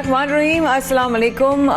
बिस्मिल्लाहिर्रहमानिर्रहीम, अस्सलाम वालेकुम।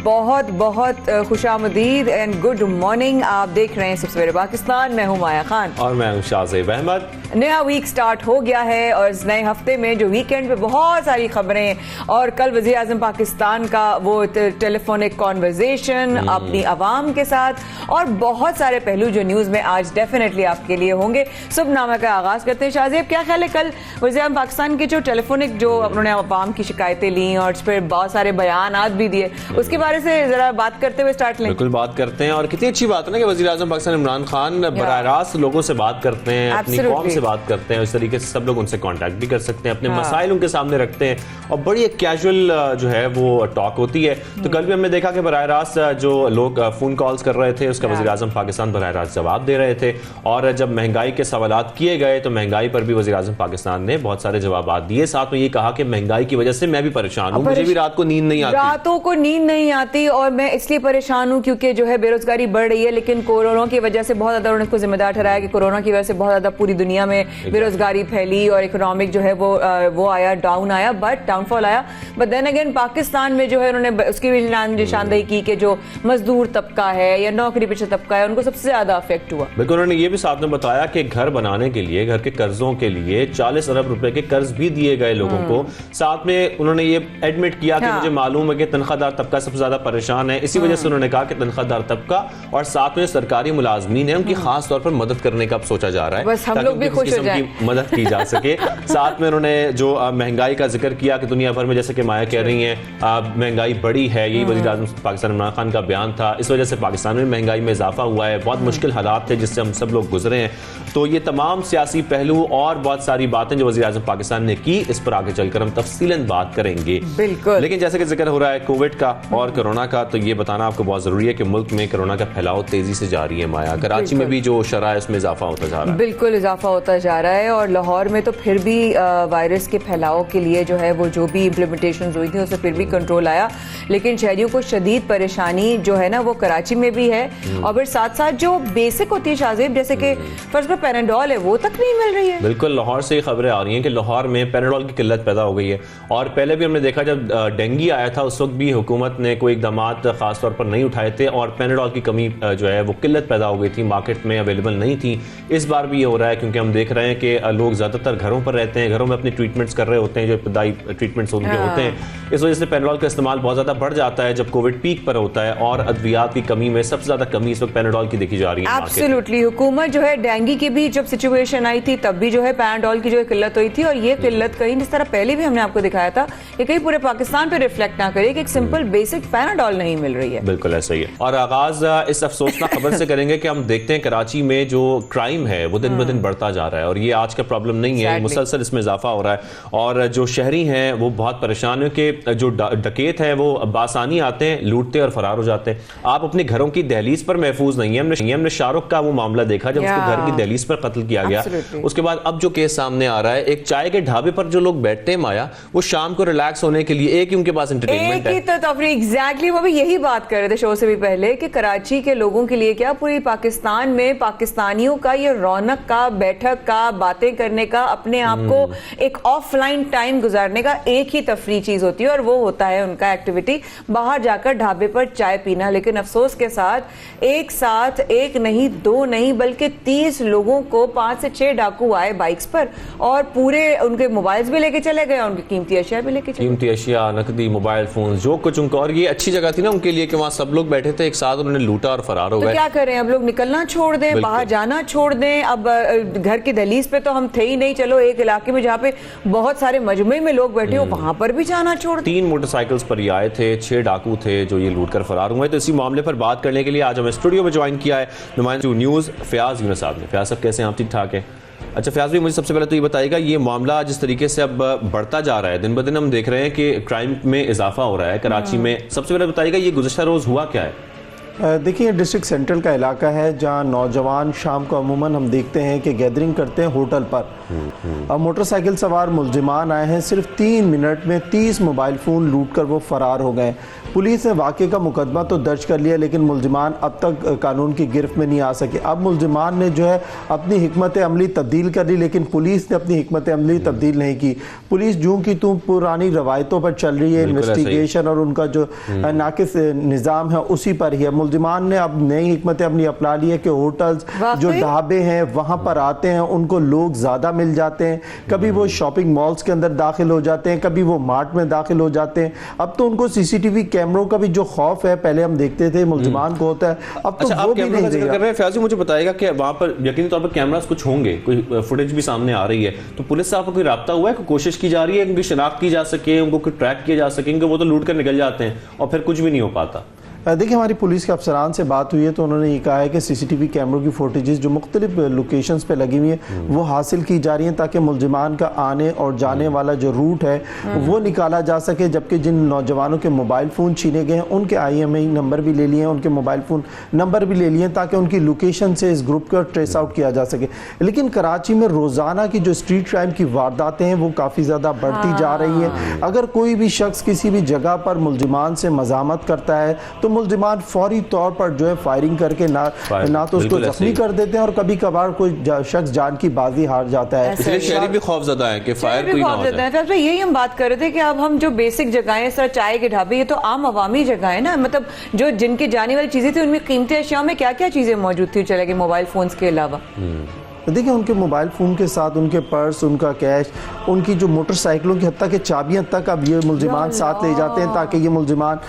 बहुत बहुत खुशामदीद एंड गुड मॉर्निंग। आप देख रहे हैं सबसे बड़े पाकिस्तान। मैं हूं माया खान और मैं हूं शाहज़ेब अहमद। नया वीक स्टार्ट हो गया है और इस नए हफ्ते में जो वीकेंड पे बहुत सारी खबरें और कल वज़ीर आज़म पाकिस्तान का वो टेलीफोनिक कॉन्वर्जेशन अपनी आवाम के साथ और बहुत सारे पहलू जो न्यूज़ में आज डेफिनेटली आपके लिए होंगे। सुबहनामा का आगाज़ करते हैं। शाहज़ेब, क्या ख्याल है, कल वज़ीर आज़म पाकिस्तान के जो टेलीफोनिक जो उन्होंने आवाम की शिकायतें ली और उस पर बहुत सारे बयानात भी दिए, उसके बारे से जरा बात करते हुए स्टार्ट लें। बिल्कुल बात करते हैं। और कितनी अच्छी बात है ना कि वज़ीर आज़म पाकिस्तान इमरान खान बराह रास्त लोगों से बात करते हैं, अपनी कौम से बात करते हैं। इस तरीके से सब लोग उनसे कांटेक्ट भी कर सकते हैं, अपने मसाइल उनके सामने रखते हैं और बड़ी एक कैजुअल जो है वो टॉक होती है। तो कल भी हमने देखा कि बराह रास्त जो लोग फोन कॉल्स कर रहे थे उसका वज़ीर आज़म पाकिस्तान बराह रास्त जवाब दे रहे थे। और जब महंगाई के सवालात किए गए तो महंगाई पर भी वज़ीर आज़म पाकिस्तान ने बहुत सारे जवाब दिए। साथ में ये कहा कि महंगाई की वजह से मैं भी परेशान हूँ, मुझे भी रात को नींद नहीं आती, रातों को नींद नहीं आती और मैं इसलिए परेशान हूँ क्योंकि जो है बेरोजगारी बढ़ रही है। लेकिन कोरोना की वजह से बहुत ज्यादा उन्होंने इसको जिम्मेदार ठहराया कि कोरोना की वजह से बहुत ज्यादा पूरी दुनिया में बेरोजगारी फैली और इकोनॉमिक जो है वो आया, डाउन आया, बट डाउनफॉल आया। बट देन अगेन पाकिस्तान में जो है उन्होंने उसकी भी निशानदेही की कि जो मजदूर तबका है या नौकरी पेशा तबका है उनको सबसे ज्यादा अफेक्ट हुआ। बिल्कुल, उन्होंने ये भी साथ में बताया कि घर बनाने के लिए, घर के कर्जों के लिए 40 अरब रुपए के कर्ज भी दिए गए लोगों को। साथ में उन्होंने ये एडमिट किया कि मुझे मालूम है कि तनख्वाहदार तबका सबसे ज्यादा परेशान है, इसी वजह से उन्होंने कहा कि तनख्वाहदार तबका और साथ में सरकारी मुलाजमीन है उनकी खास तौर पर मदद करने का अब सोचा जा रहा है, बस हम लोग भी खुश हो जाएं, मदद की जा सके। साथ में उन्होंने जो महंगाई का जिक्र किया कि दुनिया भर में, जैसे कि माया कह रही हैं, महंगाई बढ़ी है। यही वज़ीर आज़म पाकिस्तान इमरान खान का बयान था। इस वजह से पाकिस्तान में महंगाई में इजाफा हुआ है, बहुत मुश्किल हालात थे जिससे हम सब लोग गुजरे हैं। तो ये तमाम सियासी पहलू और बहुत सारी बातें जो वज़ीर आज़म पाकिस्तान ने की, इस पर आगे चलकर हम तफसीलन बात करेंगे। बिल्कुल, लेकिन जैसे कि जिक्र हो रहा है कोविड का और कोरोना का, तो ये बताना आपको बहुत जरूरी है कि मुल्क में कोरोना का फैलाव तेजी से जारी है। माया, कराची में भी जो शरह है उसमें इजाफा होता जा रहा है। बिल्कुल इजाफा होता जा रहा है और लाहौर में तो फिर भी वायरस के फैलाव के लिए जो है वो जो भी इम्प्लीमेंटेशन हुई थी उससे फिर भी कंट्रोल आया। लेकिन शहरियों को शदीद परेशानी जो है ना वो कराची में भी है। और फिर साथ साथ जो बेसिक होती है शाहज़ेब, जैसे कि फर्स्ट पर पैराडोल है, वो तक नहीं मिल रही है। बिल्कुल, लाहौर से खबरें आ रही हैं कि लाहौर में पैराडोल की किल्लत पैदा हो गई है। और पहले भी हमने देखा जब डेंगू आया था उस वक्त भी हुकूमत ने कोई इकदाम खास तौर पर नहीं उठाए थे और पैराडोल की कमी जो है वो किल्लत पैदा हो गई थी, मार्केट में अवेलेबल नहीं थी। इस बार भी ये हो रहा है क्योंकि हम देख रहे हैं कि लोग ज्यादातर घरों पर रहते हैं, घरों में अपनी ट्रीटमेंट्स कर रहे होते हैं, जो इब्तदाई ट्रीटमेंट्स उनके होते हैं। इस वजह से पैराडोल का इस्तेमाल बहुत ज्यादा बढ़ जाता है जब कोविड पीक पर होता है। और अद्वियात की कमी में सबसे ज्यादा कमी इस वक्त पैराडोल की देखी जा रही है। एब्सोल्युटली, हुकूमत जो है डेंगू की भी जब सिचुएशन आई थी तब भी जो है पैराडोल की जो किल्लत हुई थी और ये किल्लत कहीं जिस तरह पहले भी हमने आपको दिखाया था कि कहीं पूरे पाकिस्तान पे रिफ्लेक्ट ना करे कि एक सिंपल बेसिक पैराडोल नहीं मिल रही है। बिल्कुल ऐसा ही है। और आगाज इस अफसोसनाक खबर से करेंगे कि हम देखते हैं कराची में जो क्राइम है वो दिन ब दिन बढ़ता जा रहा है और ये आज का प्रॉब्लम नहीं है, मुसलसल इसमें इजाफा हो रहा है। और जो शहरी हैं वो बहुत परेशान है कि जो डकैत है वो बासानी आते हैं, लूटते और फरार हो जाते हैं। आप अपने घरों की दहलीज पर महफूज नहीं है। हमने शाहरुख का वो मामला देखा जब उसको घर की दहलीज पर कत्ल किया गया। उसके बाद अब जो केस सामने आ रहा है, एक चाय के ढाबे पर जो लोग बैठते हैं माया, वो शाम को रिलैक्स होने के लिए एक ही उनके पास एंटरटेनमेंट है। एग्जैक्टली, वो भी यही बात कर रहे थे शो से भी पहले कि कराची के लोगों के लिए क्या पूरी पाकिस्तान में पाकिस्तानियों का ये रौनक का, बैठक का, बातें करने का, अपने आप को एक ऑफलाइन टाइम गुजारने का एक ही तफरी चीज होती है और वो होता है उनका एक्टिविटी बाहर जाकर ढाबे पर चाय पीना। लेकिन अफसोस के साथ एक नहीं, दो नहीं, बल्कि 30 लोगों को 5 से 6 डाकू आए बाइक्स पर और पूरे उनके मोबाइल्स भी लेके चले गए, उनकी कीमती अशिया भी लेके चले, कीमती अशिया, नकदी, मोबाइल फोन, जो कुछ उनका। और ये अच्छी जगह थी ना उनके लिए कि वहां सब लोग बैठे थे एक साथ, उन्होंने लूटा और फरार हो गए। तो क्या करें, अब लोग निकलना छोड़ दें, बाहर जाना छोड़ दें। अब घर की दहलीज पे तो हम थे ही नहीं, चलो एक इलाके में जहाँ पे बहुत सारे मजमे में लोग बैठे हो वहां पर भी जाना छोड़ दें। 3 मोटरसाइकिल्स पर ये आए थे, 6 डाकू थे जो ये लूट कर फरार हुए। तो इसी मामले पर बात करने के लिए आज हमें स्टूडियो में ज्वाइन किया है नुमाइंदा न्यूज़ फयाज यूनुस साहब ने। फयाज साहब कैसे हैं आप? ठीक ठाक है। अच्छा फयाज भाई, मुझे सबसे पहले तो ये बताइएगा, ये मामला जिस तरीके से अब बढ़ता जा रहा है, दिन ब दिन हम देख रहे हैं कि क्राइम में इजाफा हो रहा है कराची में, सबसे पहले बताइएगा ये गुज़श्ता रोज हुआ क्या है? देखिए डिस्ट्रिक्ट सेंट्रल का इलाका है जहां नौजवान शाम को अमूमन हम देखते हैं कि गैदरिंग करते हैं होटल पर। अब मोटरसाइकिल सवार मुलजिमान आए हैं, सिर्फ 3 मिनट में 30 मोबाइल फ़ोन लूट कर वो फ़रार हो गए। पुलिस ने वाक़े का मुकदमा तो दर्ज कर लिया लेकिन मुलजिमान अब तक कानून की गिरफ्त में नहीं आ सके। अब मुलजिमान ने जो है अपनी हिकमत अमली तब्दील कर ली लेकिन पुलिस ने अपनी हिकमत अमली तब्दील नहीं की। पुलिस जूँ की तू पुरानी रवायतों पर चल रही है, इन्वेस्टिगेशन और उनका जो नाकिस निज़ाम है उसी पर ही है। मुलजिमान ने अब नई हिकमत अमली अपना ली है कि होटल्स जो ढाबे हैं वहाँ पर आते हैं, उनको लोग ज़्यादा मिल जाते हैं, कभी वो शॉपिंग मॉल्स के अंदर दाखिल हो जाते हैं, कभी वो मार्ट में दाखिल हो जाते हैं। अब तो उनको सीसीटीवी कैमरों का भी जो खौफ है, पहले हम देखते थे मुलजिमान को होता है, अब तो वो भी नहीं कर रहे हैं। फयाज मुझे बताएगा कि वहाँ पर यकीनी तौर पर कैमरास कुछ होंगे, कोई फुटेज भी सामने आ रही है, तो पुलिस से आपको कोई राब्ता हुआ है, कोई कोशिश की जा रही है उनकी शिनाख्त की जा सके, उनको कोई ट्रैक किया जा सके, वो तो लूट कर निकल जाते हैं और फिर कुछ भी नहीं हो पाता? देखिए हमारी पुलिस के अफसरान से बात हुई है तो उन्होंने ये कहा है कि सीसीटीवी कैमरों की फुटेजेस जो मुख्तलिफ लोकेशंस पे लगी हुई है वो हासिल की जा रही हैं ताकि मुलजिमान का आने और जाने वाला जो रूट है वो निकाला जा सके। जबकि जिन नौजवानों के मोबाइल फ़ोन छीने गए हैं उनके IMEI नंबर भी ले लिए हैं, उनके मोबाइल फ़ोन नंबर भी ले लिए हैं ताकि उनकी लोकेशन से इस ग्रुप का ट्रेस आउट किया जा सके। लेकिन कराची में रोज़ाना की जो स्ट्रीट क्राइम की वारदातें हैं वो काफ़ी ज़्यादा बढ़ती जा रही है। अगर कोई भी शख्स किसी भी जगह पर मुलजिमान से मज़ामत करता है तो मुलजिमान फौरी तौर पर जो है फायरिंग करके ना तो उसको जख्मी कर देते हैं और कभी कभार कोई शख्स जान की बाजी हार जाता है। इसलिए शहरी भी खौफजदा है कि फायर कोई ना हो जाए। तो यही हम बात कर रहे थे कि अब हम जो बेसिक जगह है, सर चाय के ढाबे, ये तो आम अवामी जगह है ना, मतलब जो जिनकी जाने वाली चीजें थी उनमें कीमती अशिया में क्या क्या चीजें मौजूद थी चले गए मोबाइल फोन्स के अलावा? देखिए उनके मोबाइल फ़ोन के साथ उनके पर्स, उनका कैश, उनकी जो मोटरसाइकिलों की हत्ता के चाबियां तक अब ये मुलजिमान साथ ले जाते हैं ताकि ये मुलजिमान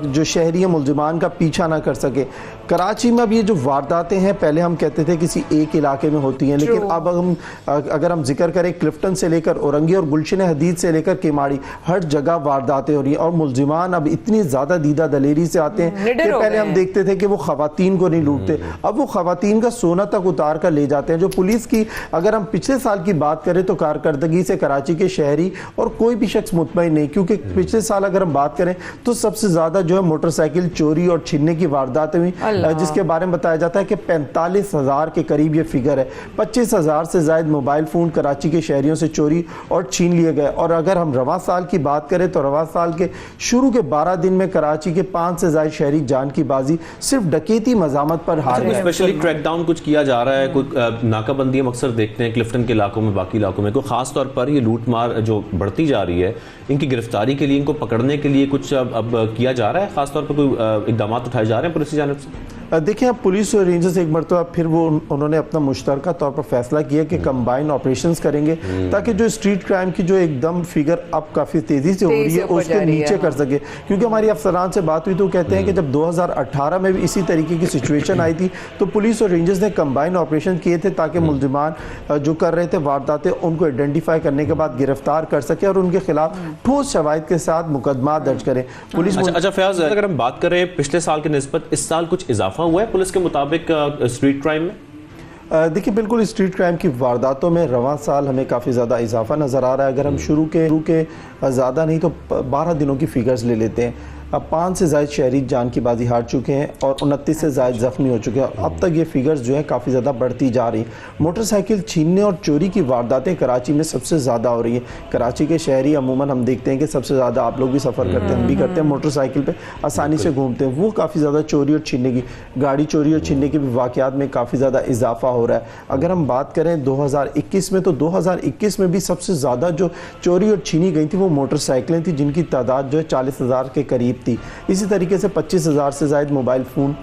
जो शहरी है मुलजिमान का पीछा ना कर सके। कराची में अब ये जो वारदातें हैं पहले हम कहते थे किसी एक इलाके में होती हैं लेकिन अब हम अगर हम जिक्र करें क्लिफ्टन से लेकर औरंगी और गुलशन हदीद से लेकर केमाड़ी हर जगह वारदातें हो रही हैं और मुलजिमान अब इतनी ज़्यादा दीदा दलेरी से आते हैं कि पहले हम देखते थे कि वो ख़वातीन को नहीं लूटते, अब वो ख़वातीन का सोना तक उतार कर ले जाते हैं। जो पुलिस की अगर हम पिछले साल की बात करें तो कारकर्दगी से कराची के शहरी और कोई भी शख्स मुतमईन नहीं, क्योंकि पिछले साल अगर हम बात करें तो सबसे ज़्यादा जो है मोटरसाइकिल चोरी और छीनने की वारदातें हुई जिसके बारे में बताया जाता है कि 45,000 के करीब ये फिगर है। 25,000 से ज़ायद मोबाइल फ़ोन कराची के शहरियों से चोरी और छीन लिए गए। और अगर हम रवां साल की बात करें तो रवां साल के शुरू के 12 दिन में कराची के 5 से ज़ायद शहरी जान की बाजी सिर्फ डकैती मजामत पर हार है। स्पेशली क्रैकडाउन कुछ किया जा रहा है, कोई नाकाबंदी हम अक्सर देखते हैं क्लिफ्टन के इलाकों में, बाकी इलाकों में कोई खास तौर पर ये लूट मार जो बढ़ती जा रही है इनकी गिरफ्तारी के लिए, इनको पकड़ने के लिए कुछ अब किया जा रहा है, खास तौर पर कोई इकदाम उठाए जा रहे हैं पुलिस की जानिब से? देखिए अब पुलिस और रेंजर्स एक मरतबा फिर वो उन्होंने अपना मुश्तरका तौर पर फैसला किया कि कंबाइन ऑपरेशंस करेंगे ताकि जो स्ट्रीट क्राइम की जो एकदम फिगर अब काफ़ी तेज़ी से हो रही है उसको नीचे कर सके। क्योंकि हमारी अफसरान से बात हुई तो कहते हैं कि जब 2018 में भी इसी तरीके की सिचुएशन आई थी तो पुलिस और रेंजर्स ने कंबाइन ऑपरेशन किए थे ताकि मुलजिमान जो कर रहे थे वारदातें उनको आइडेंटिफाई करने के बाद गिरफ्तार कर सके और उनके खिलाफ ठोस शवाहिद के साथ मुकदमा दर्ज करें पुलिस। अच्छा फयाज, अगर हम बात करें पिछले साल की निस्बत इस साल कुछ इजाफा हुआ है पुलिस के मुताबिक स्ट्रीट क्राइम में? देखिए बिल्कुल स्ट्रीट क्राइम की वारदातों में रवां साल हमें काफ़ी ज़्यादा इजाफा नज़र आ रहा है। अगर हम शुरू के ज़्यादा नहीं तो 12 दिनों की फिगर्स ले लेते हैं, अब 5 से ज़ायद शहरी जान की बाजी हार चुके हैं और 29 से ज़ायद ज़ख्मी हो चुके हैं। अब तक ये फिगर्स जो है काफ़ी ज़्यादा बढ़ती जा रही हैं। मोटरसाइकिल छीनने और चोरी की वारदातें कराची में सबसे ज़्यादा हो रही हैं। कराची के शहरी अमूमन हम देखते हैं कि सबसे ज़्यादा, आप लोग भी सफ़र करते हैं, हम भी करते हैं, मोटरसाइकिल पे आसानी से घूमते हैं, वो काफ़ी ज़्यादा चोरी और छीनने की, गाड़ी चोरी और छीनने के भी वाक़यात में काफ़ी ज़्यादा इजाफा हो रहा है। अगर हम बात करें 2021 में तो 2021 में भी सबसे ज़्यादा जो चोरी और छीनी गई थी वो मोटरसाइकिलें थी जिनकी तादाद जो है 40,000 के करीब थी। इसी तरीके से 25,000 से ज़ायद मोबाइल फ़ोन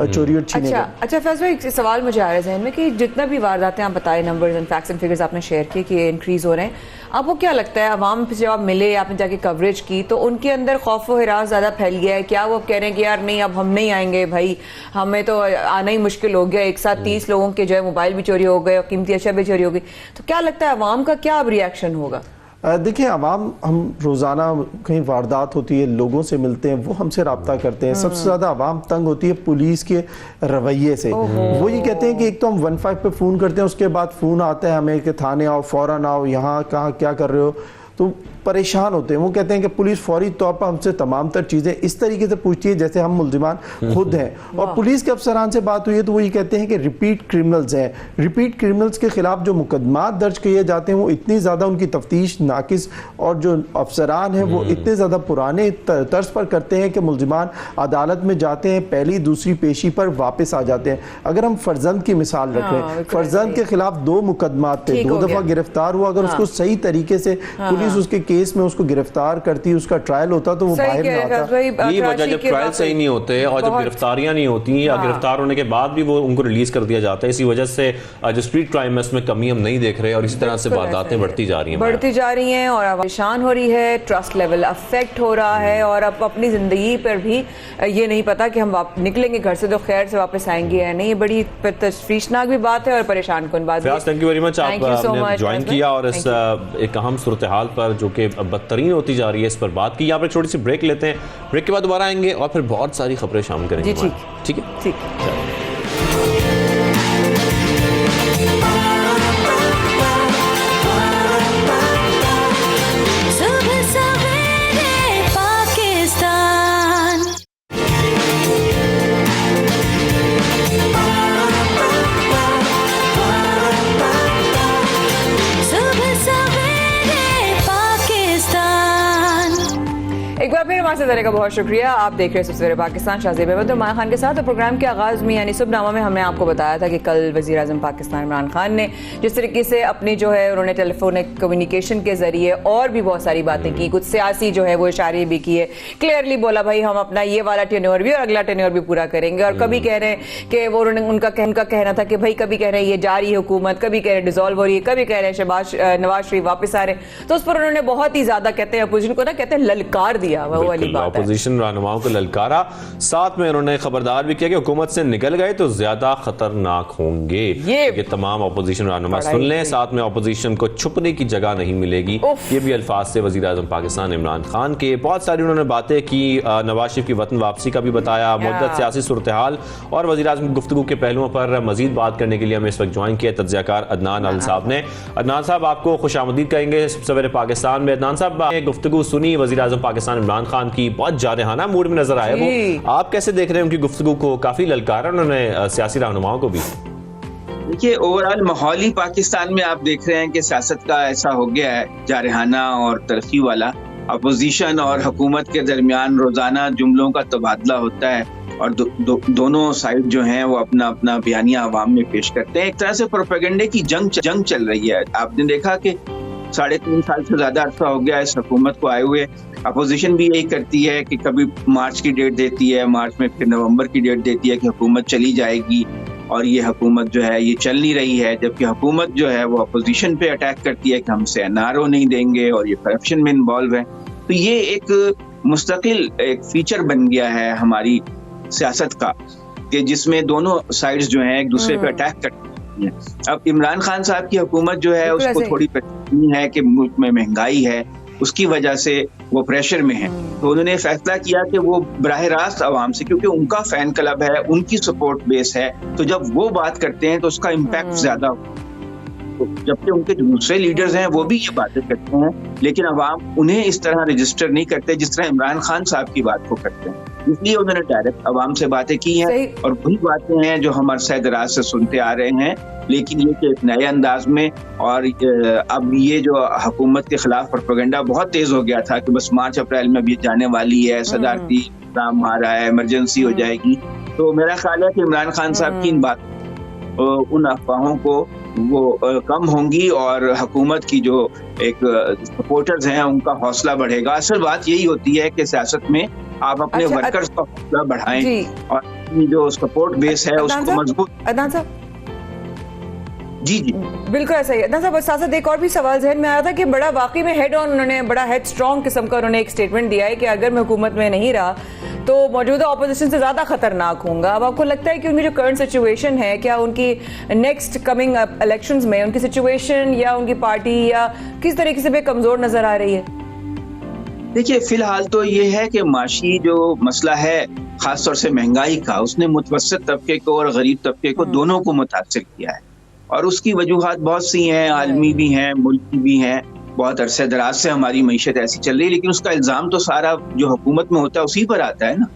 चोरी और छीने गए। अच्छा फैज भाई, एक सवाल मुझे आ रहा है जहन में कि जितना भी वारदातें आप बताए, numbers and facts and figures आपने शेयर किए कि इंक्रीज हो रहे हैं, आपको क्या लगता है अवाम से जब आप मिले, आपने जाके कवरेज की तो उनके अंदर खौफ व हिरास ज़्यादा फैल गया है क्या? वो कह रहे हैं कि यार नहीं अब हम नहीं आएंगे भाई, हमें तो आना ही मुश्किल हो गया, एक साथ 30 लोगों के जो है मोबाइल भी चोरी हो गए और कीमती अशिया भी चोरी हो गई, तो क्या लगता है अवाम का क्या अब रिएक्शन होगा? देखिए अवाम, हम रोज़ाना कहीं वारदात होती है, लोगों से मिलते हैं, वो हमसे रब्ता करते हैं। सबसे ज़्यादा अवाम तंग होती है पुलिस के रवैये से। वो ये कहते हैं कि एक तो हम 15 पे फ़ोन करते हैं, उसके बाद फ़ोन आता है हमें कि थाने आओ, फ़ौरन आओ, यहाँ कहाँ क्या कर रहे हो। तो परेशान होते हैं। वो कहते हैं कि पुलिस फौरी तौर पर हमसे तमाम तर चीज़ें इस तरीके से पूछती है जैसे हम मुल्जिमान खुद हैं। और पुलिस के अफसरान से बात हुई है तो वो ये कहते हैं कि रिपीट क्रिमिनल्स हैं, रिपीट क्रिमिनल्स के खिलाफ जो मुकदमा दर्ज किए जाते हैं वो इतनी ज़्यादा उनकी तफ्तीश नाकिस, और जो अफसरान हैं वो इतने ज़्यादा पुराने तर्ज पर करते हैं कि मुल्जिमान अदालत में जाते हैं, पहली दूसरी पेशी पर वापस आ जाते हैं। अगर हम फर्जंद की मिसाल रखें, फर्जंद के खिलाफ 2 मुकदमात थे, 2 दफ़ा गिरफ्तार हुआ, अगर उसको सही तरीके से पुलिस उसके केस में उसको गिरफ्तार करती, उसका ट्रायल होता तो वो बाहर ना आता। यही वजह जब ट्रायल सही नहीं होते और जब गिरफ्तारियां नहीं होती या गिरफ्तार होने के बाद भी वो उनको रिलीज कर दिया जाता है, इसी वजह से जो स्ट्रीट क्राइम है उसमें कमी हम नहीं देख रहे और इसी तरह से वारदातें बढ़ती जा रही हैं और परेशान हो रही है, ट्रस्ट लेवल अफेक्ट हो रहा है और अब अपनी जिंदगी पर भी ये नहीं पता कि हम निकलेंगे घर से तो खैर से वापस आएंगे या नहीं। बड़ी तशवीशनाक भी बात है और परेशान कुन बात है। थैंक यू वेरी मच, आपने ज्वाइन किया और इस एक अहम सूरत हाल पर जो कि बदतरीन होती जा रही है इस पर बात की। यहाँ पर छोटी सी ब्रेक लेते हैं, ब्रेक के बाद दोबारा आएंगे और फिर बहुत सारी खबरें शामिल करेंगे। ठीक है। एक बार फिर हमारे साथ का बहुत शुक्रिया। आप देख रहे हैं सबसे पाकिस्तान, शाहज़ेब अहमद और माया खान के साथ। और प्रोग्राम के आगाज़ में यानी सुबहनामा में हमने आपको बताया था कि कल वज़ीर आज़म पाकिस्तान इमरान खान ने जिस तरीके से अपनी जो है उन्होंने टेलीफोनिक कम्युनिकेशन के ज़रिए और भी बहुत सारी बातें की, कुछ सियासी जो है वो इशारे भी किए, क्लियरली बोला भाई हम अपना ये वाला टेन्योर भी और अगला टेन्योर भी पूरा करेंगे। और कभी कह रहे हैं कि वो उनका कहना था कि भाई कभी कह रहे हैं ये जारी है हुकूमत, कभी कह रहे हैं डिसॉल्व हो रही है, कभी कह रहे हैं नवाज शरीफ वापस आ रहे हैं। तो उस पर उन्होंने बहुत ही ज़्यादा कहते हैं अपोजिशन को ना कहते हैं ललकार दिया, वो वाली बात। अपोजिशन रहनुमाओं को ललकारा, साथ में उन्होंने खबरदार भी किया कि हुकूमत से निकल गए तो ज्यादा खतरनाक होंगे। ये तमाम अपोजिशन रहनुमा सुन लें, साथ में अपोजिशन को छुपने की जगह नहीं मिलेगी। ये भी अल्फाज से वजीर आज़म पाकिस्तान इमरान खान के। बहुत सारी उन्होंने बातें की, नवाज शरीफ की वतन वापसी का भी बताया, मौजूदा सियासी सूरत हाल और वजीर आज़म की गुफ्तगू के पहलुओं पर मजीद बात करने के लिए हमें इस वक्त ज्वाइन किया तज्ज़ियाकार अदनान अल साहब ने। अदनान साहब, आपको खुशामदीद कहेंगे सबसे पहले पाकिस्तान में। अदनान साहब, गुफ्तगू सुनी वजीर आज़म पाकिस्तान इमरान खान की, बहुत जारहाना मूड में नजर आया वो, आप कैसे देख रहे हैं उनकी गुफ्तगू को? काफी ललकारा उन्होंने सियासी रहनुमाओं को भी। देखिए, ओवरऑल माहौल ही पाकिस्तान में आप देख रहे हैं कि सियासत का ऐसा हो गया है जारहाना और तरक्की वाला। अपोजिशन और हुकूमत के दरमियान रोजाना जुमलों का तबादला होता है और दोनों साइड जो हैं वो अपना अपना बयानिया अवाम में पेश करते हैं। एक तरह से प्रोपेगेंडे की जंग चल रही है। आपने देखा कि 3.5 साल से ज्यादा अर्सा हो गया इस हुकूमत को आए हुए। अपोजिशन भी यही करती है कि कभी मार्च की डेट देती है, मार्च में फिर नवंबर की डेट देती है कि हुकूमत चली जाएगी और ये हुकूमत जो है ये चल नहीं रही है, जबकि हुकूमत जो है वो अपोजिशन पे अटैक करती है कि हमसे एनआरओ नहीं देंगे और ये करप्शन में इन्वॉल्व है। तो ये एक मुस्तकिल एक फीचर बन गया है हमारी सियासत का कि जिसमें दोनों साइड्स जो हैं एक दूसरे पे अटैक करती हैं। अब इमरान खान साहब की हुकूमत जो है उसको थोड़ी परेशानी है कि मुल्क में महंगाई है, उसकी वजह से वो प्रेशर में है। तो उन्होंने फैसला किया कि वो बराह रास्त आवाम से, क्योंकि उनका फैन क्लब है, उनकी सपोर्ट बेस है, तो जब वो बात करते हैं तो उसका इम्पैक्ट ज्यादा होता है। तो जबकि उनके जो दूसरे लीडर्स हैं वो भी ये बातें करते हैं, लेकिन अवाम उन्हें इस तरह रजिस्टर नहीं करते जिस तरह इमरान खान साहब की बात को करते हैं। इसलिए उन्होंने डायरेक्ट अवाम से बातें की हैं और वही बातें हैं जो हम अरसा दराज से सुनते आ रहे हैं, लेकिन ये कि एक नए अंदाज में। और अब ये जो हुकूमत के खिलाफ प्रोपेगेंडा बहुत तेज हो गया था कि बस मार्च अप्रैल में भी जाने वाली है, सदारती निज़ाम आ रहा है, इमरजेंसी हो जाएगी। तो मेरा ख्याल है कि इमरान खान साहब की इन बात उन अफवाहों को वो कम होंगी और हुकूमत की जो एक सपोर्टर्स हैं उनका हौसला बढ़ेगा। असल बात यही होती है कि सियासत में आप अपने वर्कर्स का हौसला बढ़ाएं और जो सपोर्ट बेस है उसको मजबूत। अदनान साहब, जी बिल्कुल ऐसा ही। अदनान साहब, साथ एक और भी सवाल जहन में आया था कि बड़ा वाकई में हेड ऑन उन्होंने बड़ा हेड स्ट्रॉन्ग किस्म का उन्होंने एक स्टेटमेंट दिया है कि अगर मैं हुकूमत में नहीं रहा तो मौजूदा ऑपोजिशन से ज्यादा खतरनाक होगा। अब आपको लगता है कि उनकी जो करंट सिचुएशन है, क्या उनकी नेक्स्ट कमिंग इलेक्शंस में उनकी सिचुएशन या उनकी पार्टी या किस तरीके से भी कमजोर नजर आ रही है? देखिए, फिलहाल तो ये है कि माशी जो मसला है खासतौर से महंगाई का, उसने मुतवस्सित तबके को और गरीब तबके को दोनों को मुतासिर किया है और उसकी वजूहात बहुत सी हैं, आलमी भी हैं, मुल्की भी हैं। बहुत अरसे दराज से हमारी मईशत ऐसी चल रही है, लेकिन उसका इल्जाम तो सारा जो हुकूमत में होता है उसी पर आता है ना।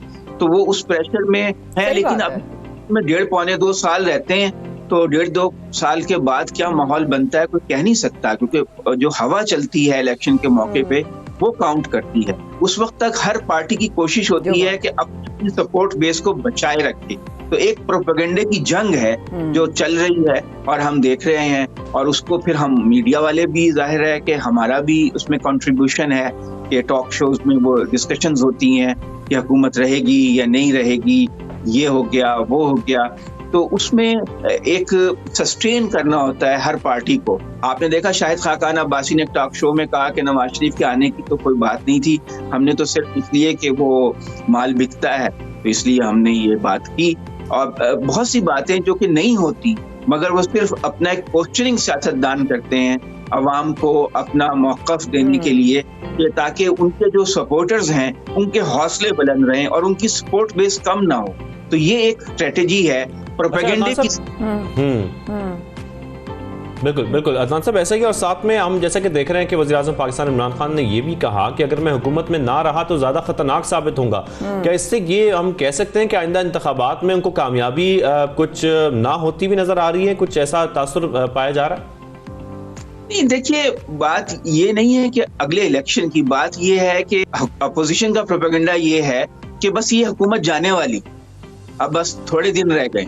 तो वो उस प्रेशर में है, लेकिन अब में 1.5-2 साल रहते हैं, तो 1.5-2 साल के बाद क्या माहौल बनता है कोई कह नहीं सकता, क्योंकि जो हवा चलती है इलेक्शन के मौके पे वो काउंट करती है। उस वक्त तक हर पार्टी की कोशिश होती है कि अपनी सपोर्ट बेस को बचाए रखे। तो एक प्रोपेगेंडे की जंग है जो चल रही है और हम देख रहे हैं, और उसको फिर हम मीडिया वाले भी, जाहिर है कि हमारा भी उसमें कंट्रीब्यूशन है कि टॉक शोज में वो डिस्कशंस होती हैं कि हुकूमत रहेगी या नहीं रहेगी, ये हो गया वो हो गया। तो उसमें एक सस्टेन करना होता है हर पार्टी को। आपने देखा शाहिद खाकान अब्बासी ने टॉक शो में कहा कि नवाज शरीफ के आने की तो कोई बात नहीं थी, हमने तो सिर्फ इसलिए कि वो माल बिकता है तो इसलिए हमने ये बात की। और बहुत सी बातें जो कि नहीं होती, मगर वो सिर्फ अपना एक पोस्चरिंग सियासतदान करते हैं अवाम को अपना मौक़िफ़ देने के लिए, ताकि उनके जो सपोर्टर्स हैं उनके हौसले बुलंद रहें और उनकी सपोर्ट बेस कम ना हो। तो ये एक स्ट्रेटेजी है प्रोपेगेंडे की। बिल्कुल बिल्कुल अदनान साहब, ऐसा ही। और साथ में हम जैसा कि देख रहे हैं कि वज़ीर-ए-आज़म पाकिस्तान इमरान खान ने ये भी कहा कि अगर मैं हुकूमत में ना रहा तो ज़्यादा खतरनाक साबित होगा। क्या इससे ये हम कह सकते हैं कि आइंदा इंतखाबात में उनको कामयाबी कुछ ना होती भी नजर आ रही है, कुछ ऐसा तासुर पाया जा रहा है? नहीं, देखिए बात ये नहीं है कि अगले इलेक्शन की, बात ये है कि अपोजिशन का प्रोपेगेंडा ये है कि बस ये हुकूमत जाने वाली, अब बस थोड़े दिन रह गए।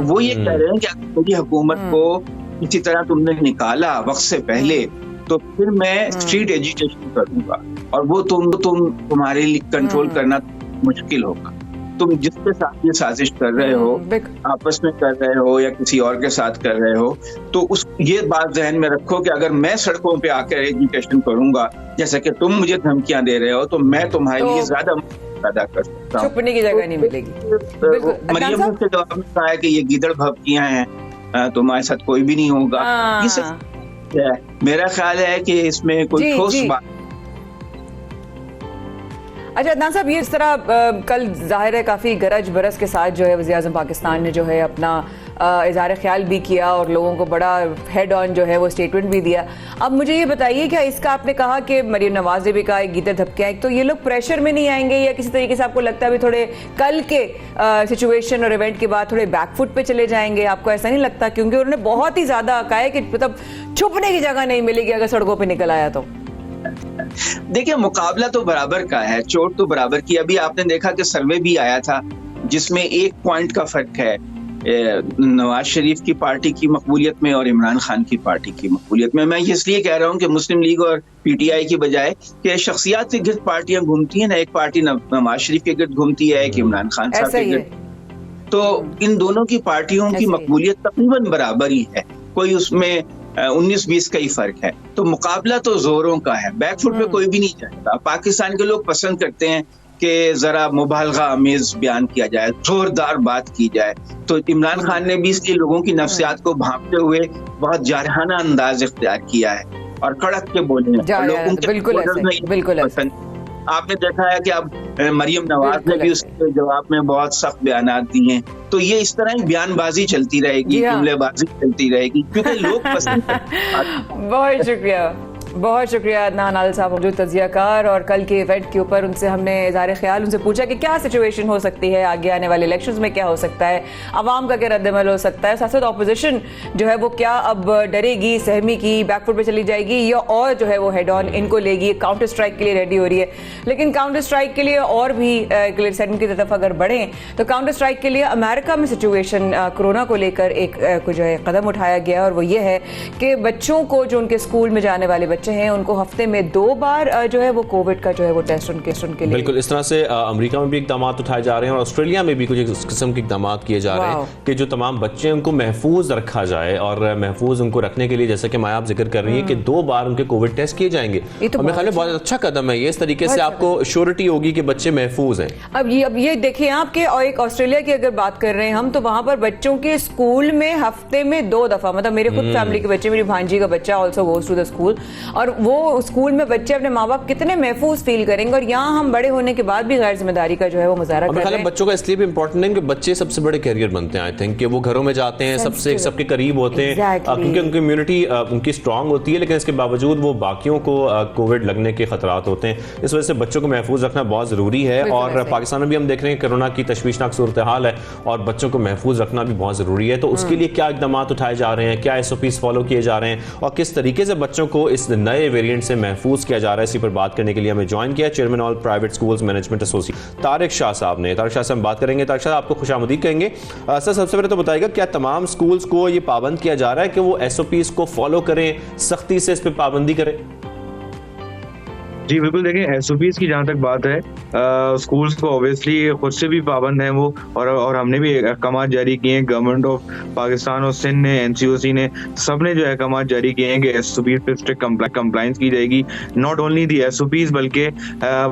वो ये कह रहे हैं कि अगर हुकूमत को इसी तरह तुमने निकाला वक्त से पहले तो फिर मैं स्ट्रीट एजुटेशन करूंगा, और वो तुम्हारे लिए कंट्रोल करना मुश्किल होगा। तुम जिसके साथ ये साजिश कर रहे हो, आपस में कर रहे हो या किसी और के साथ कर रहे हो, तो उस ये बात जहन में रखो कि अगर मैं सड़कों पे आकर एजुकेशन करूंगा जैसा कि तुम मुझे धमकियां दे रहे हो, तो मैं तुम्हारे लिए ज्यादा पैदा कर सकता हूं। छुपने की जगह नहीं मिलेगी। मरियम के जवाब में कहा है कि ये गीदड़ भभकियां हैं, तुम्हारे साथ कोई भी नहीं होगा। मेरा ख्याल है कि इसमें कोई ठोस बात। अच्छा अदनान साहब, ये इस तरह कल जाहिर है काफ़ी गरज बरस के साथ जो है वज़ीर-ए-आज़म पाकिस्तान ने जो है अपना इज़हार ख्याल भी किया और लोगों को बड़ा हेड ऑन जो है वो स्टेटमेंट भी दिया। अब मुझे ये बताइए, क्या इसका आपने कहा कि मरियम नवाज ने भी कहा गीदड़ धपकियाँ, तो ये लोग प्रेशर में नहीं आएंगे या किसी तरीके से आपको लगता है अभी थोड़े कल के सिचुएशन और इवेंट के बाद थोड़े बैकफुट पे चले जाएंगे? आपको ऐसा नहीं लगता? क्योंकि उन्होंने बहुत ही ज़्यादा कहा है कि मतलब छुपने की जगह नहीं मिलेगी अगर सड़कों पर निकल आया तो। देखिए, मुकाबला तो बराबर का है, चोट तो बराबर की। अभी आपने देखा कि सर्वे भी आया था जिसमें 1 पॉइंट का फर्क है नवाज शरीफ की पार्टी की मकबूलियत में और इमरान खान की पार्टी की मकबूलियत में। मैं इसलिए कह रहा हूं कि मुस्लिम लीग और पीटीआई की बजाय कि शख्सियात के गिर्द पार्टियां घूमती हैं ना, एक पार्टी नवाज शरीफ के गिर्द घूमती है, एक इमरान खान साहब के गिर्द। तो इन दोनों की पार्टियों की मकबूलियत तकरीबन बराबर ही है, कोई उसमें 19-20 का ही फर्क है। तो मुकाबला तो जोरों का है, बैकफुट पे कोई भी नहीं जाएगा। पाकिस्तान के लोग पसंद करते हैं कि जरा मुबालगा अमेज बयान किया जाए, जोरदार बात की जाए। तो इमरान खान ने भी इसलिए लोगों की नफ्सियात को भांपते हुए बहुत जारहाना अंदाज इख्तियार किया है और कड़क के बोले हैं। बिल्कुल आपने देखा है कि अब मरियम नवाज ने भी उसके जवाब में बहुत सख्त बयानात दिए हैं। तो ये इस तरह ही बयानबाजी चलती रहेगी, जुमलेबाजी चलती रहेगी, क्योंकि लोग पसंद करते। बहुत शुक्रिया अदनान आदिल साहब, जो तजियाकार, और कल के इवेंट के ऊपर उनसे हमने इज़हार ख्याल उनसे पूछा कि क्या सिचुएशन हो सकती है आगे आने वाले इलेक्शंस में, क्या हो सकता है, अवाम का क्या रद्दमल हो सकता है, साथ साथ ऑपोजिशन जो है वो क्या अब डरेगी, सहमी की, बैकफुट पे चली जाएगी, या और जो है वो हेड ऑन इनको लेगी, काउंटर स्ट्राइक के लिए रेडी हो रही है। लेकिन काउंटर स्ट्राइक के लिए और भी क्लियर की तरफ अगर बढ़ें तो काउंटर स्ट्राइक के लिए अमेरिका में सिचुएशन कोरोना को लेकर एक जो है कदम उठाया गया, और वो ये है कि बच्चों को, जो उनके स्कूल में जाने वाले बच्चे हैं, उनको हफ्ते में 2 बार जो है वो कोविड का जो है वो टेस्ट उनके लिए। बिल्कुल इस तरह से अमेरिका में भी इकदाम उठाए जा रहे हैं और ऑस्ट्रेलिया में भी कुछ इस किस्म के इकदाम किए जा रहे हैं कि जो तमाम बच्चे उनको महफूज रखा जाए, और महफूज उनको रखने के लिए जैसे कि माया आप जिक्र कर रही है कि 2 बार उनके कोविड टेस्ट किए जाएंगे। तो मेरे ख्याल में बहुत अच्छा कदम है ये, इस तरीके से आपको श्योरिटी होगी कि बच्चे महफूज हैं। अब ये देखिए आपके, और एक ऑस्ट्रेलिया की अगर बात कर रहे हैं हम, तो वहां पर बच्चों के स्कूल में हफ्ते में 2 दफा, मतलब मेरे खुद फैमिली के बच्चे, मेरी भांजी का बच्चा also goes to the school, और वो स्कूल में बच्चे अपने माँ बाप कितने महफूज फील करेंगे, और यहाँ हम बड़े होने के बाद भी गैर जिम्मेदारी का जो है वो मुजाहरा कर रहे हैं। बच्चों का इसलिए भी इंपॉर्टेंट है कि बच्चे सबसे बड़े कैरियर बनते हैं। आई थिंक कि वो घरों में जाते हैं, सबके करीब होते हैं, क्योंकि उनकी इम्यूनिटी उनकी स्ट्रांग होती है, लेकिन इसके बावजूद वो बाकियों को कोविड लगने के खतरात होते हैं। इस वजह से बच्चों को महफूज रखना बहुत जरूरी है। और पाकिस्तान में भी हम देख रहे हैं कोरोना की तशवीशनाक सूरत हाल है और बच्चों को महफूज रखना भी बहुत जरूरी है। तो उसके लिए क्या इकदाम उठाए जा रहे हैं, क्या SOPs फॉलो किए जा रहे हैं और किस तरीके से बच्चों को इस नए वेरिएंट से महफूज किया जा रहा है, इसी पर बात करने के लिए हमें ज्वाइन किया chairman all private schools management association Tariq Shah साहब ने। तारिक शाह से हम बात करेंगे। तारिक शाह, आपको खुशामदीद कहेंगे। सर, सबसे पहले तो बताइएगा, क्या तमाम स्कूल्स को ये पाबंद किया जा रहा है कि वो SOPs को फॉलो करें, सख्ती से इस पर पाबंदी करें? जी बिल्कुल, देखें SOPs की जहाँ तक बात है, स्कूल्स को ऑब्वियसली खुद से भी पाबंद हैं वो, और हमने भी अहकाम जारी किए हैं। गवर्नमेंट ऑफ पाकिस्तान और सिंध ने, NCOC ने, सब ने जो अहकाम जारी किए हैं कि SOPs पे स्ट्रिक्ट कंप्लाइंस की जाएगी। नॉट ओनली दी SOPs बल्कि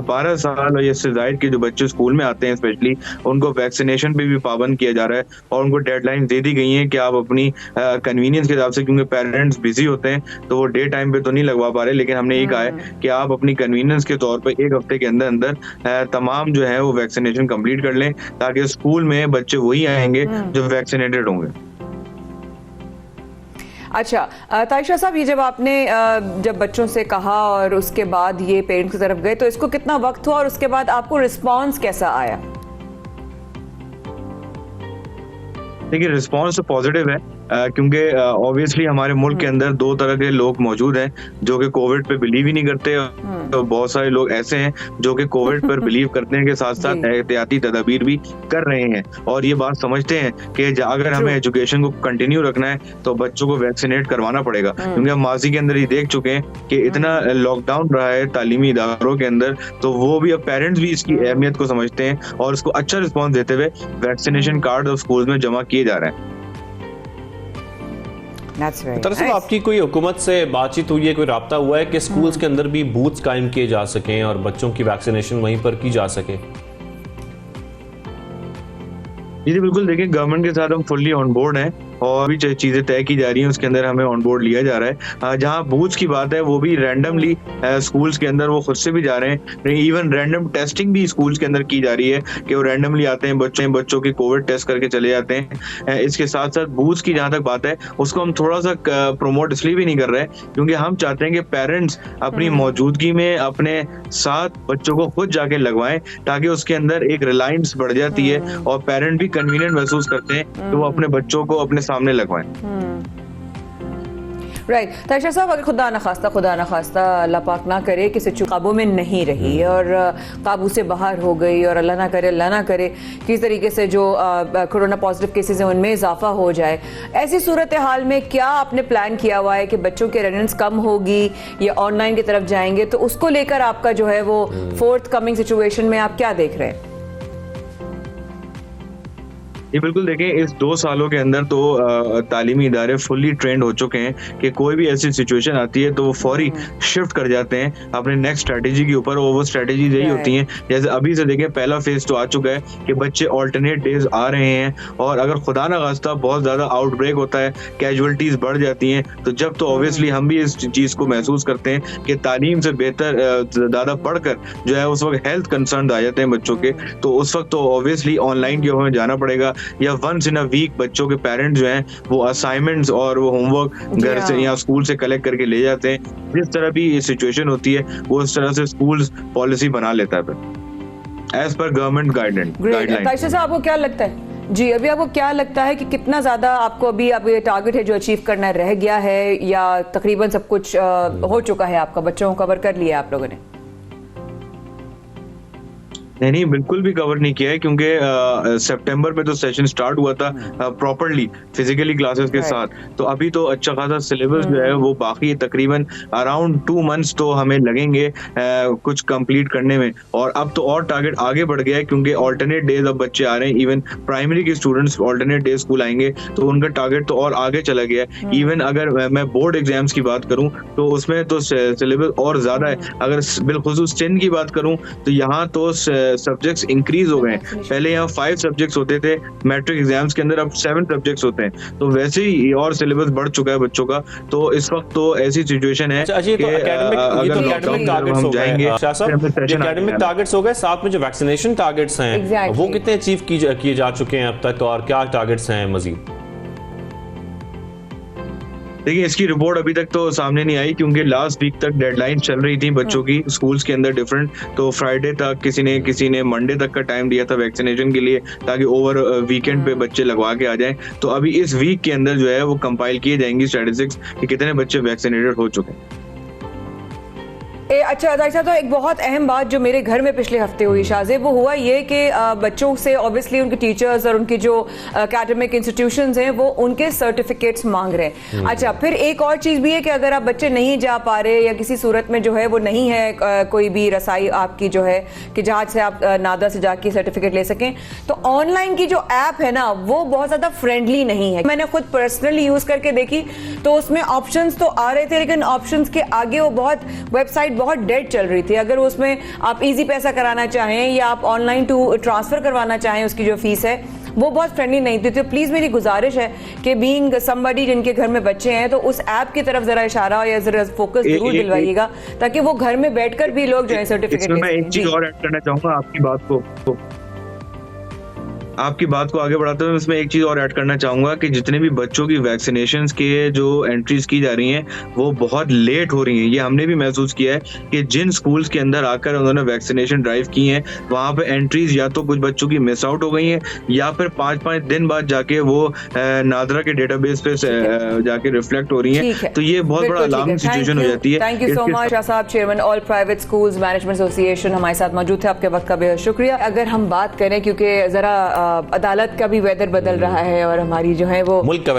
12 साल और इससे ज़ायद के जो बच्चे स्कूल में आते हैं स्पेशली, उनको वैक्सीनेशन पे भी पाबंद किया जा रहा है और उनको डेडलाइन दे दी गई है कि आप अपनी कन्वीनियंस के हिसाब से, क्योंकि पेरेंट्स बिजी होते हैं तो वो डे टाइम पे तो नहीं लगवा पा रहे, लेकिन हमने ये कहा है कि आप अपनी कन्वीनियंस के तौर पर 1 हफ्ते के अंदर तमाम जो है वो वैक्सीनेशन कंप्लीट कर लें, ताकि स्कूल में बच्चे वही आएंगे जो वैक्सीनेटेड होंगे। अच्छा तारिक शाह साहब, ये जब आपने जब बच्चों से कहा और उसके बाद ये पेरेंट्स की तरफ गए, तो इसको कितना वक्त हुआ और उसके बाद आपको रिस्पांस कैसा आया? देखिए, रिस्पांस तो पॉजिटिव है, क्योंकि ऑब्वियसली हमारे मुल्क के अंदर 2 तरह के लोग मौजूद हैं जो कि कोविड पे बिलीव ही नहीं करते, तो बहुत सारे लोग ऐसे हैं जो कि कोविड पर बिलीव करते हैं के साथ साथ एहतियाती तदाबीर भी कर रहे हैं और ये बात समझते हैं कि अगर हमें एजुकेशन को कंटिन्यू रखना है तो बच्चों को वैक्सीनेट करवाना पड़ेगा, क्योंकि हम माजी के अंदर ये देख चुके हैं कि इतना लॉकडाउन रहा है तालीमी इदारों के अंदर, तो वो भी, अब पेरेंट्स भी इसकी अहमियत को समझते हैं और इसको अच्छा रिस्पॉन्स देते हुए वैक्सीनेशन कार्ड अब स्कूल में जमा किए जा रहे हैं। दरअसल आपकी कोई हुकूमत से बातचीत हुई है, कोई राब्ता हुआ है कि स्कूल्स के अंदर भी बूथ्स कायम किए जा सकें और बच्चों की वैक्सीनेशन वहीं पर की जा सके? जी बिल्कुल, देखिए गवर्नमेंट के साथ हम फुल्ली ऑन बोर्ड हैं और भी चीजें तय की जा रही हैं, उसके अंदर हमें ऑन बोर्ड लिया जा रहा है। जहां बूथ्स की बात है वो भी रैंडमली स्कूल्स के अंदर वो खुद से भी जा रहे हैं, इवन रैंडम टेस्टिंग भी स्कूल्स के अंदर की जा रही है कि वो रैंडमली आते हैं बच्चों की कोविड टेस्ट करके चले जाते हैं। इसके साथ साथ बूथ्स की जहां तक बात है उसको हम थोड़ा सा प्रमोट इसलिए भी नहीं कर रहे हैं क्योंकि हम चाहते हैं कि पेरेंट्स अपनी मौजूदगी में अपने साथ बच्चों को खुद जाके लगवाएं, ताकि उसके अंदर एक रिलायंस बढ़ जाती है और पेरेंट भी कन्वीनियंट महसूस करते हैं कि वो अपने बच्चों को अपने सामने लगवाएं। राइट। तारिक शाह साहब, अगर खुदा न खास्ता अल्लाह पाक ना करे कि सिचुएशन काबू में नहीं रही और काबू से बाहर हो गई और अल्लाह ना करे किस तरीके से जो कोरोना पॉजिटिव केसेस हैं उनमें इजाफा हो जाए, ऐसी सूरत हाल में क्या आपने प्लान किया हुआ है कि बच्चों की अटेंडेंस कम होगी या ऑनलाइन की तरफ जाएंगे, तो उसको लेकर आपका जो है वो फोर्थ कमिंग सिचुएशन में आप क्या देख रहे हैं? ये बिल्कुल देखें, इस 2 सालों के अंदर तो तालीमी इदारे फुल्ली ट्रेंड हो चुके हैं कि कोई भी ऐसी सिचुएशन आती है तो वो फौरी शिफ्ट कर जाते हैं अपने नेक्स्ट स्ट्रेटेजी के ऊपर, और वो स्ट्रेटेजी यही होती हैं, जैसे अभी से देखें पहला फेज तो आ चुका है कि बच्चे ऑल्टरनेट डेज आ रहे हैं, और अगर खुदा न खास्ता बहुत ज्यादा आउटब्रेक होता है, कैजुअलिटीज बढ़ जाती हैं, तो जब तो ऑब्वियसली हम भी इस चीज को महसूस करते हैं कि तालीम से बेहतर ज्यादा पढ़कर जो है उस वक्त हेल्थ कंसर्न आ जाते हैं बच्चों के, तो उस वक्त तो ऑब्वियसली ऑनलाइन की ओर हमें जाना पड़ेगा, या वंस इन अ वीक बच्चों के पेरेंट्स जो हैं वो असाइनमेंट्स और वो होमवर्क घर से या स्कूल से कलेक्ट करके ले जाते हैं। जिस तरह भी ये सिचुएशन होती है वो उस तरह से स्कूल पॉलिसी बना लेता है as per government guideline. Tariq Shah साहब, आपको क्या लगता है जी, अभी आपको क्या लगता है कि कितना ज्यादा आपको अभी आप ये टारगेट है जो अचीव करना रह गया है, या तकरीबन सब कुछ हो चुका है, आपका बच्चों को कवर कर लिया आप लोगों ने? नहीं, बिल्कुल भी कवर नहीं किया है, क्योंकि सितंबर में तो सेशन स्टार्ट हुआ था प्रॉपर्ली फिजिकली क्लासेस के साथ, तो अभी तो अच्छा खासा सिलेबस जो है वो बाकी है, तकरीबन अराउंड 2 मंथ्स तो हमें लगेंगे कुछ कंप्लीट करने में, और अब तो और टारगेट आगे बढ़ गया है क्योंकि ऑल्टरनेट डेज अब बच्चे आ रहे हैं, इवन प्राइमरी के स्टूडेंट्स ऑल्टरनेट डेज स्कूल आएंगे तो उनका टारगेट तो और आगे चला गया है। इवन अगर मैं बोर्ड एग्जाम्स की बात करूं तो उसमें तो सिलेबस और ज्यादा है। अगर बिलखुसूस सिंध की बात करूं तो यहाँ तो सब्जेक्ट्स इंक्रीज हो गए हैं। पहले यहाँ 5 सब्जेक्ट्स होते थे मैट्रिक एग्जाम्स के अंदर, अब 7 सब्जेक्ट्स होते हैं। तो वैसे ही और सिलेबस बढ़ चुका है बच्चों का। तो इस वक्त तो ऐसी सिचुएशन है कि एकेडमिक टारगेट्स हो गए, साथ में जो वैक्सीनेशन टारगेट्स हैं वो कितने अचीव किए जा चुके हैं अब तक, और क्या टारगेट्स हैं मजीद? देखिए, इसकी रिपोर्ट अभी तक तो सामने नहीं आई, क्योंकि लास्ट वीक तक डेडलाइन चल रही थी बच्चों की स्कूल्स के अंदर डिफरेंट। तो फ्राइडे तक किसी ने मंडे तक का टाइम दिया था वैक्सीनेशन के लिए, ताकि ओवर वीकेंड पे बच्चे लगवा के आ जाएं। तो अभी इस वीक के अंदर जो है वो कंपाइल किए जाएंगी स्टैटिस्टिक्स कि कितने बच्चे वैक्सीनेटेड हो चुके हैं। अच्छा दाई साहब, तो एक बहुत अहम बात जो मेरे घर में पिछले हफ्ते हुई शाज़े, वो हुआ ये कि बच्चों से ऑब्वियसली उनके टीचर्स और उनकी जो एकेडमिक इंस्टीट्यूशंस हैं वो उनके सर्टिफिकेट्स मांग रहे हैं। अच्छा, फिर एक और चीज़ भी है कि अगर आप बच्चे नहीं जा पा रहे या किसी सूरत में जो है वो नहीं है कोई भी रसाई आपकी जो है कि जहाँ से आप नादा से जाके सर्टिफिकेट ले सकें, तो ऑनलाइन की जो ऐप है ना वो बहुत ज़्यादा फ्रेंडली नहीं है। मैंने खुद पर्सनली यूज़ करके देखी तो उसमें ऑप्शंस तो आ रहे थे, लेकिन ऑप्शंस के आगे वो बहुत वेबसाइट बहुत डेड चल रही थी। अगर उसमें आप इजी पैसा कराना चाहें या आप ऑनलाइन टू ट्रांसफर करवाना चाहें, उसकी जो फीस है वो बहुत फ्रेंडली नहीं थी। तो प्लीज मेरी गुजारिश है कि बीइंग समबडी जिनके घर में बच्चे हैं, तो उस ऐप की तरफ जरा इशारा या जरा फोकस जरूर दिलवाइएगा, ताकि वो घर में बैठकर भी लोग जो है सर्टिफिकेट। मैं एक चीज और ऐड करना चाहूंगा आपकी बात को आगे बढ़ाते हुए इसमें एक चीज और ऐड करना चाहूंगा कि जितने भी बच्चों की वैक्सीनेशंस के जो एंट्रीज की जा रही हैं वो बहुत लेट हो रही हैं। ये हमने भी महसूस किया है कि जिन स्कूल्स के अंदर आकर उन्होंने वैक्सीनेशन ड्राइव की हैं वहां पे एंट्रीज या तो कुछ बच्चों की मिस आउट हो गई हैं, या फिर 5-5 दिन बाद जाके वो नादरा के डेटाबेस पे जाके रिफ्लेक्ट हो रही हैं। तो ये बहुत बड़ा अलार्मिंग सिचुएशन हो जाती है। Thank you so much Shah साहब, chairman all private schools management association हमारे साथ मौजूद थे। आपके वक्त का बेहद शुक्रिया। अगर हम बात करें, क्योंकि जरा अदालत का भी वेदर बदल रहा है और हमारी जो है वो मुल्क का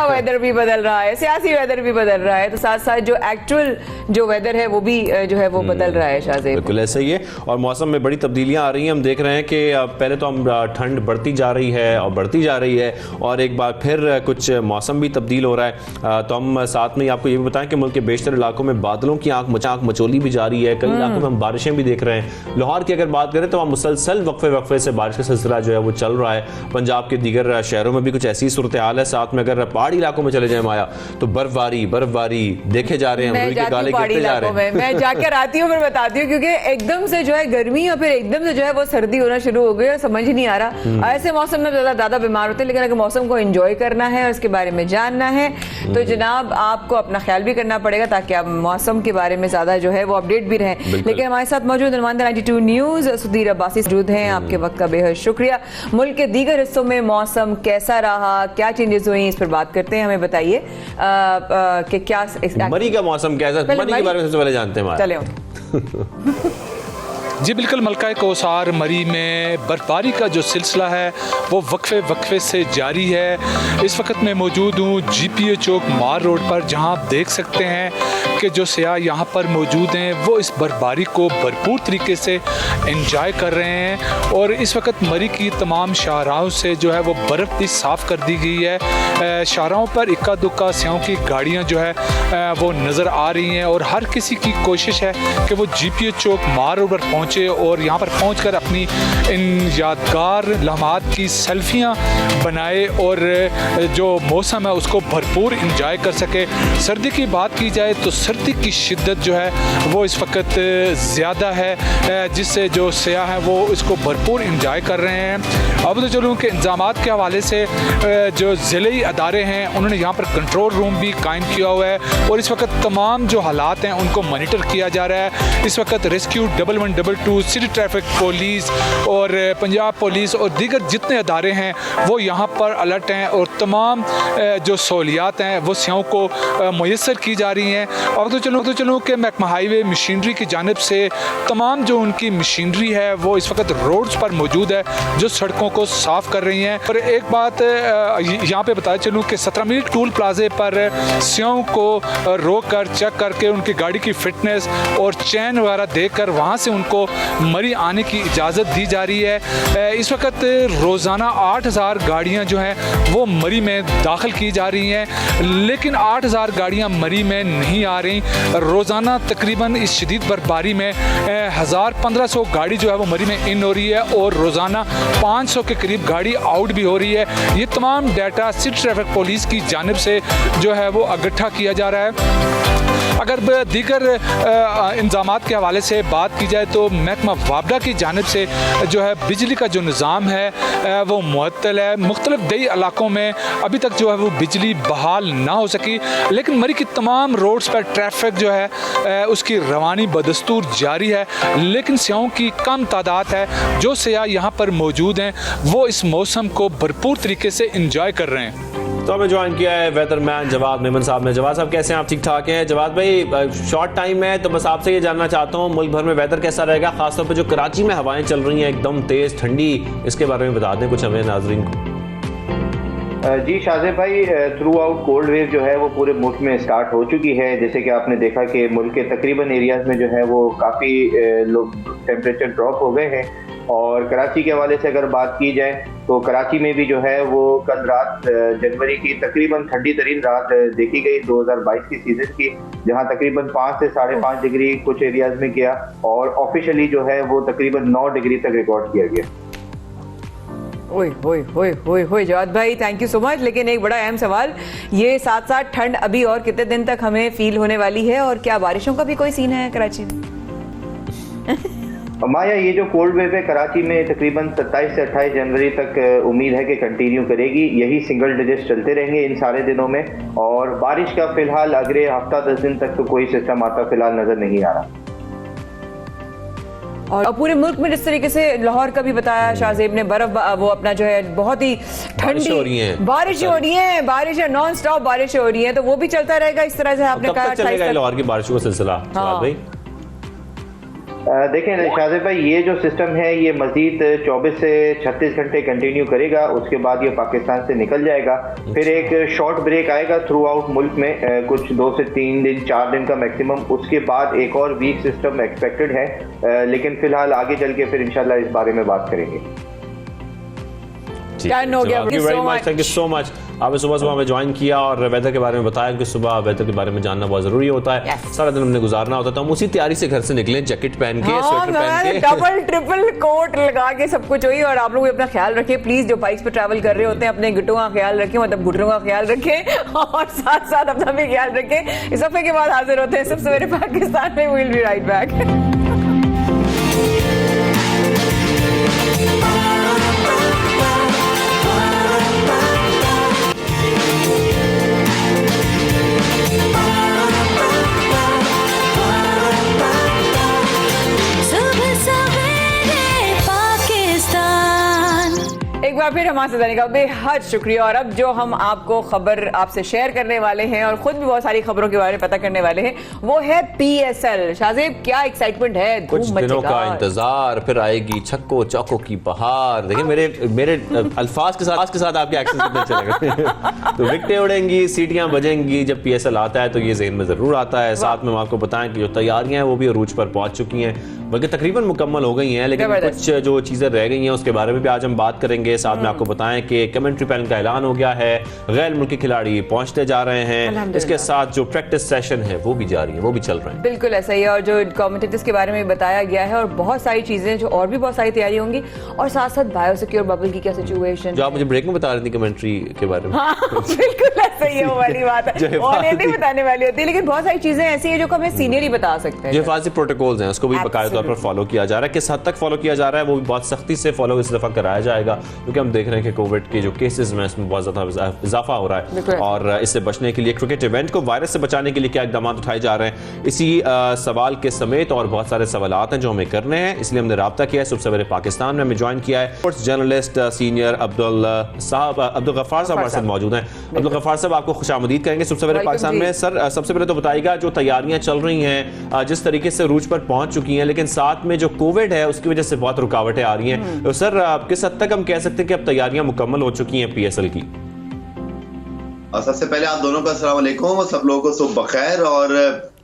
वेदर भी बदल रहा है, सियासी वेदर भी बदल रहा है, तो साथ साथ जो एक्चुअल जो वेदर है वो भी जो है वो बदल रहा है। शाहज़ेब, बिल्कुल ऐसा ही है, और मौसम में बड़ी तब्दीलियां आ रही हैं। हम देख रहे हैं कि पहले तो हम ठंड बढ़ती जा रही है और बढ़ती जा रही है, और एक बार फिर कुछ मौसम भी तब्दील हो रहा है। तो हम साथ में आपको ये भी बताएं कि मुल्क के बेशतर इलाकों में बादलों की आंख मचोली भी जारी है। कई इलाकों में हम बारिशें भी देख रहे हैं। लाहौर की अगर बात करें तो वहाँ मुसलसल वक्फे से बारिश का सिलसिला जो है वो चल रहा है। पंजाब के दीगर शहरों में भी कुछ ऐसी सूरत हाल है। साथ में अगर पहाड़ी इलाकों में चले जाए माया, तो बर्फबारी देखे जा रहे हैं, गाले गिरते जा रहे हैं। मैं जाकर आती हूँ, फिर बताती हूँ, क्योंकि एकदम से जो है गर्मी और फिर एकदम से जो है वो सर्दी होना शुरू हो गई और समझ ही नहीं आ रहा। ऐसे मौसम में ज्यादा बीमार होते हैं, लेकिन अगर मौसम को एंजॉय करना है और इसके बारे में जानना है तो जनाब आपको अपना ख्याल भी करना पड़ेगा, ताकि आप मौसम के बारे में ज्यादा जो है वो अपडेट भी रहें। लेकिन हमारे साथ मौजूद नुमाइंदा 92 न्यूज सुधीर अब्बासी मौजूद हैं। आपके वक्त का बेहद शुक्रिया। मुल्क के दीगर हिस्सों में मौसम कैसा रहा, क्या चेंजेस हुई, इस पर बात करते हैं। हमें बताइए कि क्या मरी का मौसम कैसा, मरी के बारे में सबसे पहले जानते हैं। चले जी बिल्कुल, मलका कौसार मरी में बर्फबारी का जो सिलसिला है वो वक्फे से जारी है। इस वक्त मैं मौजूद हूँ GPA चौक मार रोड पर, जहाँ आप देख सकते हैं कि जो सयाह यहाँ पर मौजूद हैं वो इस बर्फबारी को भरपूर तरीके से एंजॉय कर रहे हैं। और इस वक्त मरी की तमाम शाहराहों से जो है वो बर्फ़ भी साफ़ कर दी गई है। शाहराहों पर इक्का दुक्का सयाहों की गाड़ियाँ जो है वो नज़र आ रही हैं, और हर किसी की कोशिश है कि वो GPA चौक मार रोड पर पहुँचे और यहाँ पर पहुंचकर अपनी इन यादगार लम्हात की सेल्फियाँ बनाए और जो मौसम है उसको भरपूर इंजॉय कर सके। सर्दी की बात की जाए तो सर्दी की शिद्दत जो है वो इस वक्त ज़्यादा है, जिससे जो सयाह हैं वो इसको भरपूर इंजॉय कर रहे हैं। अब तो चलूँ कि इंतज़ामात के हवाले से जो ज़िले अदारे हैं उन्होंने यहाँ पर कंट्रोल रूम भी कायम किया हुआ है, और इस वक्त तमाम जो हालात हैं उनको मॉनिटर किया जा रहा है। इस वक्त रेस्क्यू 1112 सिटी ट्रैफिक पुलिस और पंजाब पुलिस और दीगर जितने अदारे हैं वो यहाँ पर अलर्ट हैं, और तमाम जो सहूलियात हैं वो सयाहों को मुयस्सर की जा रही हैं। अब तो चलूँ कि महकमा हाईवे मशीनरी की जानिब से तमाम जो उनकी मशीनरी है वो इस वक्त रोड्स पर मौजूद है, जो सड़कों को साफ़ कर रही हैं। और एक बात यहाँ पे बताया चलूँ कि 17 मील टूल प्लाजे पर सयाहों को रोक कर चेक करके उनकी गाड़ी की फिटनेस और चैन वगैरह देख कर वहाँ से उनको मरी आने की इजाज़त दी जा रही है। इस वक्त रोज़ाना 8000 गाड़ियाँ जो हैं वो मरी में दाखिल की जा रही हैं, लेकिन 8000 गाड़ियाँ मरी में नहीं आ रही। रोज़ाना तकरीबन इस शदीद बर्फबारी में 1500 गाड़ी जो है वो मरी में इन हो रही है और रोज़ाना 500 के करीब गाड़ी आउट भी हो रही है। ये तमाम डाटा सिटी ट्रैफिक पुलिस की जानिब से जो है वो इकट्ठा किया जा रहा है। अगर दीगर इंतज़ामात के हवाले से बात की जाए तो महकमा वापडा की जानिब से जो है बिजली का जो निज़ाम है वो मुअत्तल है। मुख्तलिफ दई इलाकों में अभी तक जो है वो बिजली बहाल ना हो सकी, लेकिन मरी की तमाम रोड्स पर ट्रैफिक जो है उसकी रवानी बदस्तूर जारी है। लेकिन सियाहों की कम तादाद है। जो सियाह यहाँ पर मौजूद हैं वो इस मौसम को भरपूर तरीके से इंजॉय कर रहे हैं। तो हमें ज्वाइन किया है वेदरमैन जवाद मेमन साहब ने। जवाद साहब कैसे हैं आप? ठीक ठाक हैं जवाद भाई? शॉर्ट टाइम है तो बस आपसे ये जानना चाहता हूँ मुल्क भर में वेदर कैसा रहेगा, खासतौर पर जो कराची में हवाएं चल रही हैं एकदम तेज ठंडी, इसके बारे में बता दें कुछ हमें नाजरीन को। जी शाहजेब भाई, थ्रू आउट कोल्ड वेव जो है वो पूरे मुल्क में स्टार्ट हो चुकी है। जैसे कि आपने देखा कि मुल्क के तकरीबन एरियाज में जो है वो काफ़ी लोग टेम्परेचर ड्रॉप हो गए हैं। और कराची के हवाले से अगर बात की जाए तो कराची में भी जो है वो कल रात जनवरी की तकरीबन ठंडी तरीन रात देखी गई 2022 की सीजन की, जहां तकरीबन 5 से 5.5 डिग्री कुछ एरियाज में गया और ऑफिशियली जो है वो तकरीबन 9 डिग्री तक रिकॉर्ड किया गया। ओए ओए ओए ओए ओए जवाद भाई, थैंक यू सो मच। लेकिन एक बड़ा अहम सवाल, ये साथ साथ ठंड अभी और कितने दिन तक हमें फील होने वाली है और क्या बारिशों का भी कोई सीन है कराची में? माया, ये जो कोल्ड वेव है कराची में तकरीबन 27 से 28 जनवरी तक उम्मीद है कि कंटिन्यू करेगी। यही सिंगल डिजिट चलते रहेंगे इन सारे दिनों में। और बारिश का फिलहाल अगले हफ्ता 10 दिन तक तो कोई सिस्टम आता फिलहाल नजर नहीं आ रहा। और पूरे मुल्क में जिस तरीके से लाहौर का भी बताया शाहजेब ने, बर्फ वो अपना जो है बहुत ही ठंडी बारिश हो रही है, बारिश है, नॉन स्टॉप बारिश हो रही है, तो वो भी चलता रहेगा इस तरह से आपने कहा। चलेगा लाहौर की बारिशों का सिलसिला भाई? देखें शाहजेब भाई, ये जो सिस्टम है ये मजीद 24 से 36 घंटे कंटिन्यू करेगा, उसके बाद ये पाकिस्तान से निकल जाएगा। फिर एक शॉर्ट ब्रेक आएगा थ्रू आउट मुल्क में, कुछ 2 से 3 दिन 4 दिन का मैक्सिमम। उसके बाद एक और वीक सिस्टम एक्सपेक्टेड है, लेकिन फिलहाल आगे चल के फिर इंशाल्लाह इस बारे में बात करेंगे। Thank you so much. आपने सुबह हमें ज्वाइन किया और वेदर के बारे में बताया कि सुबह वेदर के बारे में जानना बहुत जरूरी होता है। सारा दिन हमने गुजारना होता है, तो हम उसी तैयारी से घर से निकले, जैकेट पहन के, स्वेटर पहन के, डबल ट्रिपल कोट लगा के सब कुछ हुई। और आप लोग अपना ख्याल रखें प्लीज, जो बाइक्स पे ट्रैवल कर रहे होते हैं अपने घुटनों का ख्याल रखें, मतलब घुटनों का ख्याल रखें और साथ साथ अपना भी ख्याल रखें। इस हफ्ते के बाद हाजिर होते हैं सब सवेरे पाकिस्तान में। Will be right back. एक बार फिर हमारे साथ आने का बेहद शुक्रिया। और अब जो हम आपको खबर आपसे शेयर करने वाले हैं और खुद भी बहुत सारी खबरों के बारे में पता करने वाले हैं, वो है PSL। शाहजेब, क्या एक्साइटमेंट है? कुछ दिनों का इंतजार, फिर आएगी छक्को चौको की बहार। देखिए मेरे अल्फाज के साथ आपके एक्शन कितने चलेगा। तो विकेटें उड़ेंगी, सीटियां बजेंगी। जब PSL आता है तो ये ज़हन में जरूर आता है। साथ में हम आपको बताएं कि जो तैयारियां हैं वो भी अरूज पर पहुंच चुकी हैं, बल्कि तकरीबन मुकम्मल हो गई हैं, लेकिन कुछ जो चीजें रह गई हैं उसके बारे में भी आज हम बात करेंगे। साथ में आपको बताएं कि कमेंट्री पैनल का ऐलान हो गया है, गैर मुल्की खिलाड़ी पहुंचते जा रहे हैं, इसके साथ जो प्रैक्टिस सेशन है वो भी जारी है, वो भी चल रहे हैं। बिल्कुल ऐसा ही है। और जो कमेंटेटर्स के बारे में बताया गया है और बहुत सारी चीजें जो और भी बहुत सारी तैयारी होंगी, और साथ साथ बायोसिक्योर बबल की क्या सिचुएशन, जो आप मुझे ब्रेक में बता रही थी कमेंट्री के बारे में। बिल्कुल ऐसा ही है, वो वाली बात है, और नहीं बताने वाली होती है, लेकिन बहुत सारी चीजें ऐसी है जो हमें सीनियर ही बता सकते हैं। जो हिफाजती प्रोटोकॉल्स हैं उसको भी बाकायदा तौर पर फॉलो किया जा रहा है। किस हद तक फॉलो किया जा रहा है वो भी बहुत सख्ती से फॉलो इस दफा कराया जाएगा, क्योंकि हम देख रहे हैं कि कोविड के जो केसेस में इसमें बहुत ज्यादा इजाफा हो रहा है। और इससे बचने के लिए, क्रिकेट इवेंट को वायरस से बचाने के लिए क्या इकदाम उठाए जा रहे हैं, इसी सवाल के समेत और बहुत सारे सवालात हैं जो हमें करने हैं। इसलिए हमने राब्ता किया है सुबह सवेरे पाकिस्तान में, हमें ज्वाइन किया है sports journalist senior Abdul Ghaffar साहब हमारे साथ मौजूद हैं। अब्दुल गफ्फार साहब, आपको खुशामदीद करेंगे सुबह सवेरे पाकिस्तान में। सर, सबसे पहले तो बताइएगा जो तैयारियां चल रही हैं, जिस तरीके से रूज पर पहुंच चुकी हैं, लेकिन साथ में जो कोविड है उसकी वजह से बहुत रुकावटें आ रही हैं, तो सर किस हद तक हम कह सकते हैं कि अब तैयारियां मुकम्मल हो चुकी हैं PSL की? और सबसे पहले आप दोनों को अस्सलाम वालेकुम और सब लोगों को सुबह बखैर। और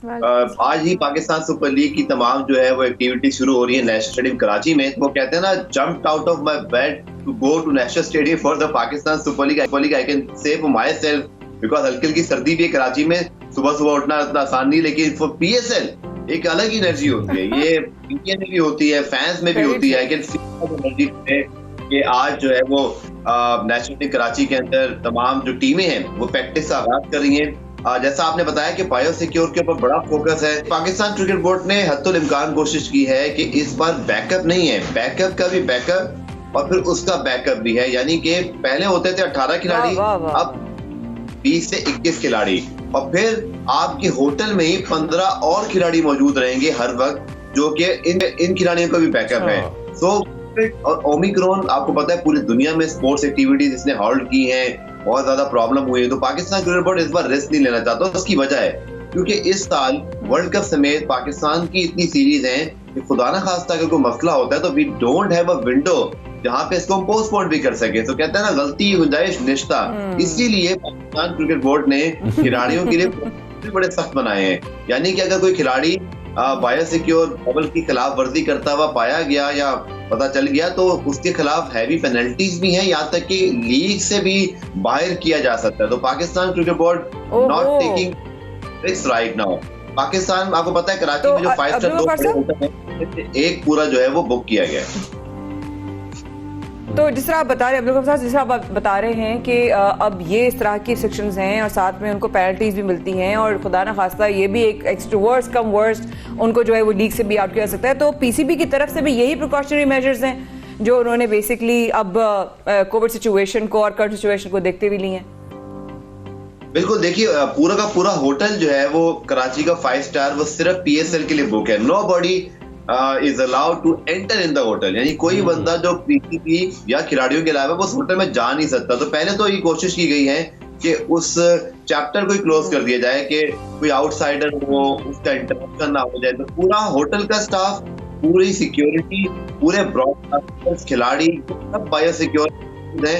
आज ही पाकिस्तान सुपर लीग की तमाम जो है वो एक्टिविटी शुरू हो रही है नेशनल स्टेडियम कराची में। वो कहते हैं ना, jumped out of my bed to go to national stadium for the Pakistan super league. I can say for myself, because हल्की हल्की सर्दी भी है कराची में, सुबह सुबह उठना इतना आसान नहीं, लेकिन फॉर PSL एक अलग एनर्जी होती है। ये इंडिया में भी होती है, फैंस में भी होती है। आई कैन फील एनर्जी कि आज जो है वो नेशनल कराची के अंदर तमाम जो टीमें हैं वो प्रैक्टिस का आगाज कर रही हैं। जैसा आपने बताया कि बायो सिक्योर के ऊपर बड़ा फोकस है। पाकिस्तान क्रिकेट बोर्ड ने हद्दुल इम्कान कोशिश की है कि इस बार बैकअप नहीं है, बैकअप का भी बैकअप और फिर उसका बैकअप भी है। यानी कि पहले होते थे 18 खिलाड़ी, अब 20 से 21 खिलाड़ी, और फिर आपके होटल में ही 15 और खिलाड़ी मौजूद रहेंगे हर वक्त, जो कि इन खिलाड़ियों का भी बैकअप है। सो और ओमिक्रॉन, आपको पता है पूरी दुनिया में स्पोर्ट्स एक्टिविटीज इसने हॉल्ट की हैं, बहुत ज्यादा प्रॉब्लम हुई है। तो पाकिस्तान क्रिकेट बोर्ड इस बार रिस्क नहीं लेना चाहता। उसकी वजह है क्योंकि इस साल वर्ल्ड कप समेत पाकिस्तान की इतनी सीरीज हैं कि खुदा ना खास्ता अगर कोई मसला होता है तो we don't have a window जहां पे इसको हम पोस्टपोन भी कर सके। तो कहते हैं ना, गलती गुंजाइश निश्ता। इसीलिए पाकिस्तान क्रिकेट बोर्ड ने खिलाड़ियों के लिए बड़े सख्त बनाए हैं। यानी कि अगर कोई खिलाड़ी बायो सिक्योर बबल की खिलाफ वर्जी करता हुआ पाया गया या पता चल गया तो उसके खिलाफ हैवी पेनल्टीज भी हैं, यहाँ तक कि लीग से भी बाहर किया जा सकता है। तो Pakistan cricket board not taking risk right now. Pakistan, आपको पता है कराची में जो 5 स्टार होटल है, एक पूरा जो है वो बुक किया गया है। तो जिस तरह आप बता रहे हैं अब्दुल साहब, जिस तरह आप बता रहे हैं कि अब ये इस तरह की सेक्शंस हैं और साथ में उनको पेनल्टीज भी मिलती हैं और खुदा ना खास्ता ये भी एक वर्स्ट कम वर्स्ट उनको जो है वो लीग से भी आउट किया सकता है। तो PCB की तरफ से भी यही प्रिकॉशनरी मेजर्स हैं जो उन्होंने बेसिकली अब कोविड सिचुएशन को और करंट सिचुएशन को देखते हुए लिए हैं। बिल्कुल, देखिए पूरा का पूरा होटल जो है वो कराची का 5 स्टार वो सिर्फ PSL के लिए बुक है। Nobody is allowed to enter in the hotel, यानी कोई बंदा जो PCB या खिलाड़ियों के अलावा उस होटल में जा नहीं सकता। तो पहले तो ये कोशिश की गई है कि उस चैप्टर को क्लोज कर दिया जाए कि कोई आउटसाइडर हो, उसका इंटरप्शन ना हो जाए। तो पूरा होटल का स्टाफ, पूरी सिक्योरिटी, पूरे ब्रॉडकास्टर्स, खिलाड़ी सब बायो सिक्योर है।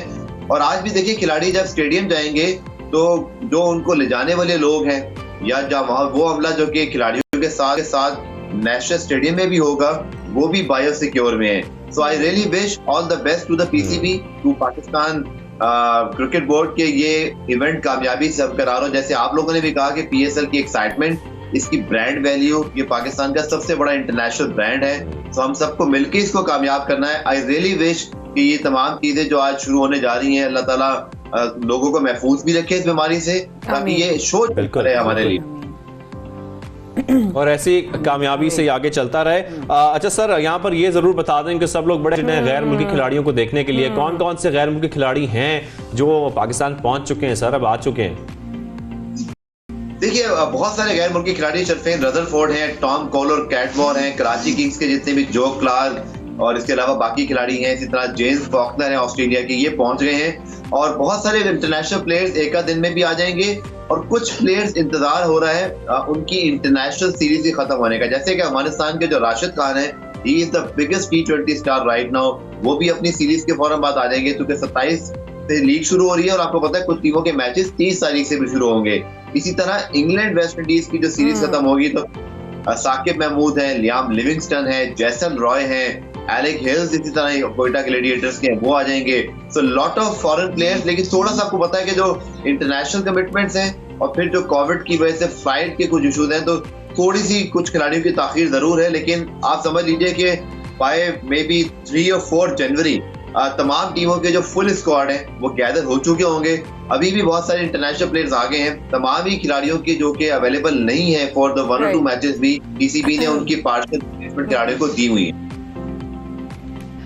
और आज भी देखिए खिलाड़ी जब स्टेडियम जाएंगे तो जो उनको ले जाने वाले लोग हैं या जब वहां वो हमला जो कि खिलाड़ियों के साथ नेशनल स्टेडियम में भी होगा, वो भी बायो सिक्योर में है। So I really wish all the best to the PCB, to Pakistan cricket board के ये इवेंट कामयाबी से बरकरार हो। जैसे आप लोगों ने भी कहा कि PSL की एक्साइटमेंट, इसकी ब्रांड वैल्यू, ये पाकिस्तान का सबसे बड़ा इंटरनेशनल ब्रांड है। तो हम सबको मिलकर इसको कामयाब करना है। आई रियली विश कि ये तमाम चीजें जो आज शुरू होने जा रही हैं, अल्लाह ताला लोगों को महफूज भी रखे इस बीमारी से, ताकि ये शो करे हमारे लिए और ऐसी कामयाबी से आगे चलता रहे। अच्छा सर, यहाँ पर ये जरूर बता दें कि सब लोग बड़े गैर मुल्की खिलाड़ियों को देखने के लिए कौन कौन से गैर मुल्की खिलाड़ी हैं जो पाकिस्तान पहुंच चुके हैं सर, अब आ चुके हैं? देखिए बहुत सारे गैर मुल्की खिलाड़ी शरफेन रदरफोर्ड हैं, टॉम कॉलर, कैटमोर हैं, कराची किंग्स के जितने भी जो क्लार्क और इसके अलावा बाकी खिलाड़ी हैं, इसी तरह जेम्स फॉकनर हैं ऑस्ट्रेलिया के, ये पहुंच गए हैं। और बहुत सारे इंटरनेशनल प्लेयर्स एक दिन में भी आ जाएंगे और कुछ प्लेयर्स इंतजार हो रहा है उनकी इंटरनेशनल सीरीज ही खत्म होने का। जैसे कि अफगानिस्तान के जो राशिद खान है, he is the biggest T20 star right now, वो भी अपनी सीरीज के फौरन बाद आ जाएंगे क्योंकि 27 से लीग शुरू हो रही है और आपको पता है कुछ टीमों के मैचेस 30 तारीख से भी शुरू होंगे। इसी तरह इंग्लैंड वेस्ट इंडीज की जो सीरीज खत्म होगी तो साकिब महमूद है, लियाम लिविंगस्टन है, जैसन रॉय है, एलेक हिल्स, इसी तरह कोयटा के ग्लैडिएटर्स के वो आ जाएंगे। So lot of foreign players. लेकिन थोड़ा सा आपको पता है कि जो इंटरनेशनल कमिटमेंट्स हैं और फिर जो कोविड की वजह से फ्लाइट के कुछ इशूज हैं, तो थोड़ी सी कुछ खिलाड़ियों की ताखीर जरूर है। लेकिन आप समझ लीजिए कि बाय मे बी 3 और 4 जनवरी तमाम टीमों के जो फुल स्क्वाड है वो गैदर हो चुके होंगे। अभी भी बहुत सारे इंटरनेशनल प्लेयर्स आ गए हैं। तमाम ही खिलाड़ियों की जो कि अवेलेबल नहीं है फॉर द 1 और 2 मैचेस भी PCB ने उनकी पार्शियल रिप्लेसमेंट खिलाड़ियों को दी हुई है।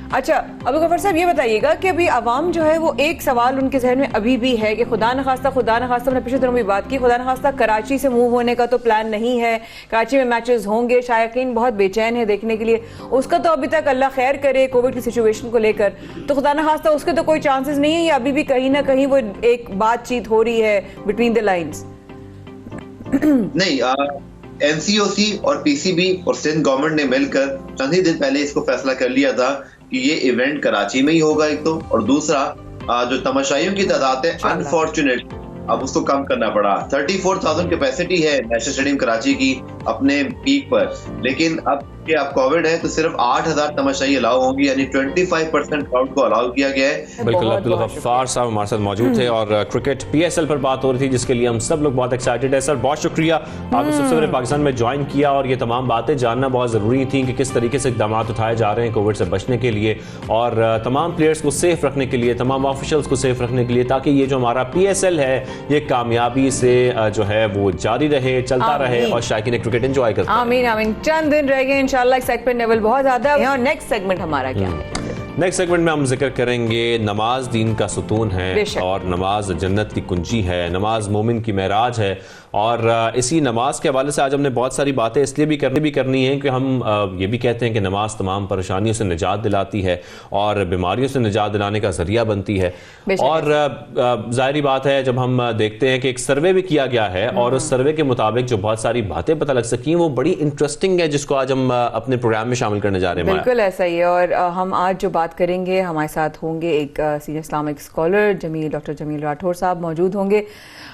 अच्छा अबू गफर साहब, ये बताइएगा कि अभी आवाम जो है वो एक सवाल उनके जहन में अभी भी है कि खुदा न खास्ता हमने पिछले दिनों में बात की, खुदा न खास्ता कराची से मूव होने का तो प्लान नहीं है, कराची में मैचेस होंगे, शायकीन बहुत बेचैन है देखने के लिए, उसका तो अभी तक अल्लाह खैर करे कोविड की सिचुएशन को लेकर, तो खुदा न खास्ता उसके तो कोई चांसेस नहीं है या अभी भी कहीं ना कहीं वो एक बातचीत हो रही है बिटवीन द लाइन्स? नहीं, NCOC और PCB और सिंध गवर्नमेंट ने मिलकर चंद ही दिन पहले इसको फैसला कर लिया था कि ये इवेंट कराची में ही होगा एक तो, और दूसरा जो तमाशाइयों की तादाद है अनफॉर्चुनेट अब उसको कम करना पड़ा। 34,000 कैपेसिटी है नेशनल स्टेडियम कराची की अपने पीक पर, लेकिन अब कोविड है तो सिर्फ 8,000 तमाशाई अलाउ होंगी, यानी 25% क्राउड को अलाउ किया गया है। बिल्कुल, अब्दुल गफ्फार साहब हमारे साथ मौजूद थे और क्रिकेट PSL पर बात हो रही थी जिसके लिए हम सब लोग बहुत एक्साइटेड है। सर बहुत शुक्रिया, आपने सबसे पहले पाकिस्तान में ज्वाइन किया और ये तमाम बातें जानना बहुत ज़रूरी थी कि किस तरीके से इक़दाम उठाए जा रहे हैं कोविड से बचने के लिए और तमाम प्लेयर्स को सेफ रखने के लिए, तमाम ऑफिशियल्स को सेफ रखने के लिए, ताकि ये जो हमारा PSL है ये कामयाबी से जो है वो जारी रहे, चलता रहे और शायकीन क्रिकेट एंजॉय करते हैं। आमीन आमीन। चंद दिन रह गए इंशाल्लाह, एक्साइटमेंट लेवल बहुत ज्यादा है। और नेक्स्ट सेगमेंट हमारा क्या है? नेक्स्ट सेगमेंट में हम जिक्र करेंगे नमाज दीन का सुतून है और नमाज जन्नत की कुंजी है, नमाज मोमिन की महराज है। और इसी नमाज के हवाले से आज हमने बहुत सारी बातें इसलिए भी करनी है कि हम ये भी कहते हैं कि नमाज तमाम परेशानियों से निजात दिलाती है और बीमारियों से निजात दिलाने का जरिया बनती है। और जाहिर बात है जब हम देखते हैं कि एक सर्वे भी किया गया है और उस सर्वे के मुताबिक जो बहुत सारी बातें पता लग सकी वो बड़ी इंटरेस्टिंग है, जिसको आज हम अपने प्रोग्राम में शामिल करने जा रहे हैं। बिल्कुल ऐसा ही है। और हम आज जो बात करेंगे, हमारे साथ होंगे एक senior Islamic scholar doctor Jamil Rathore साहब मौजूद होंगे।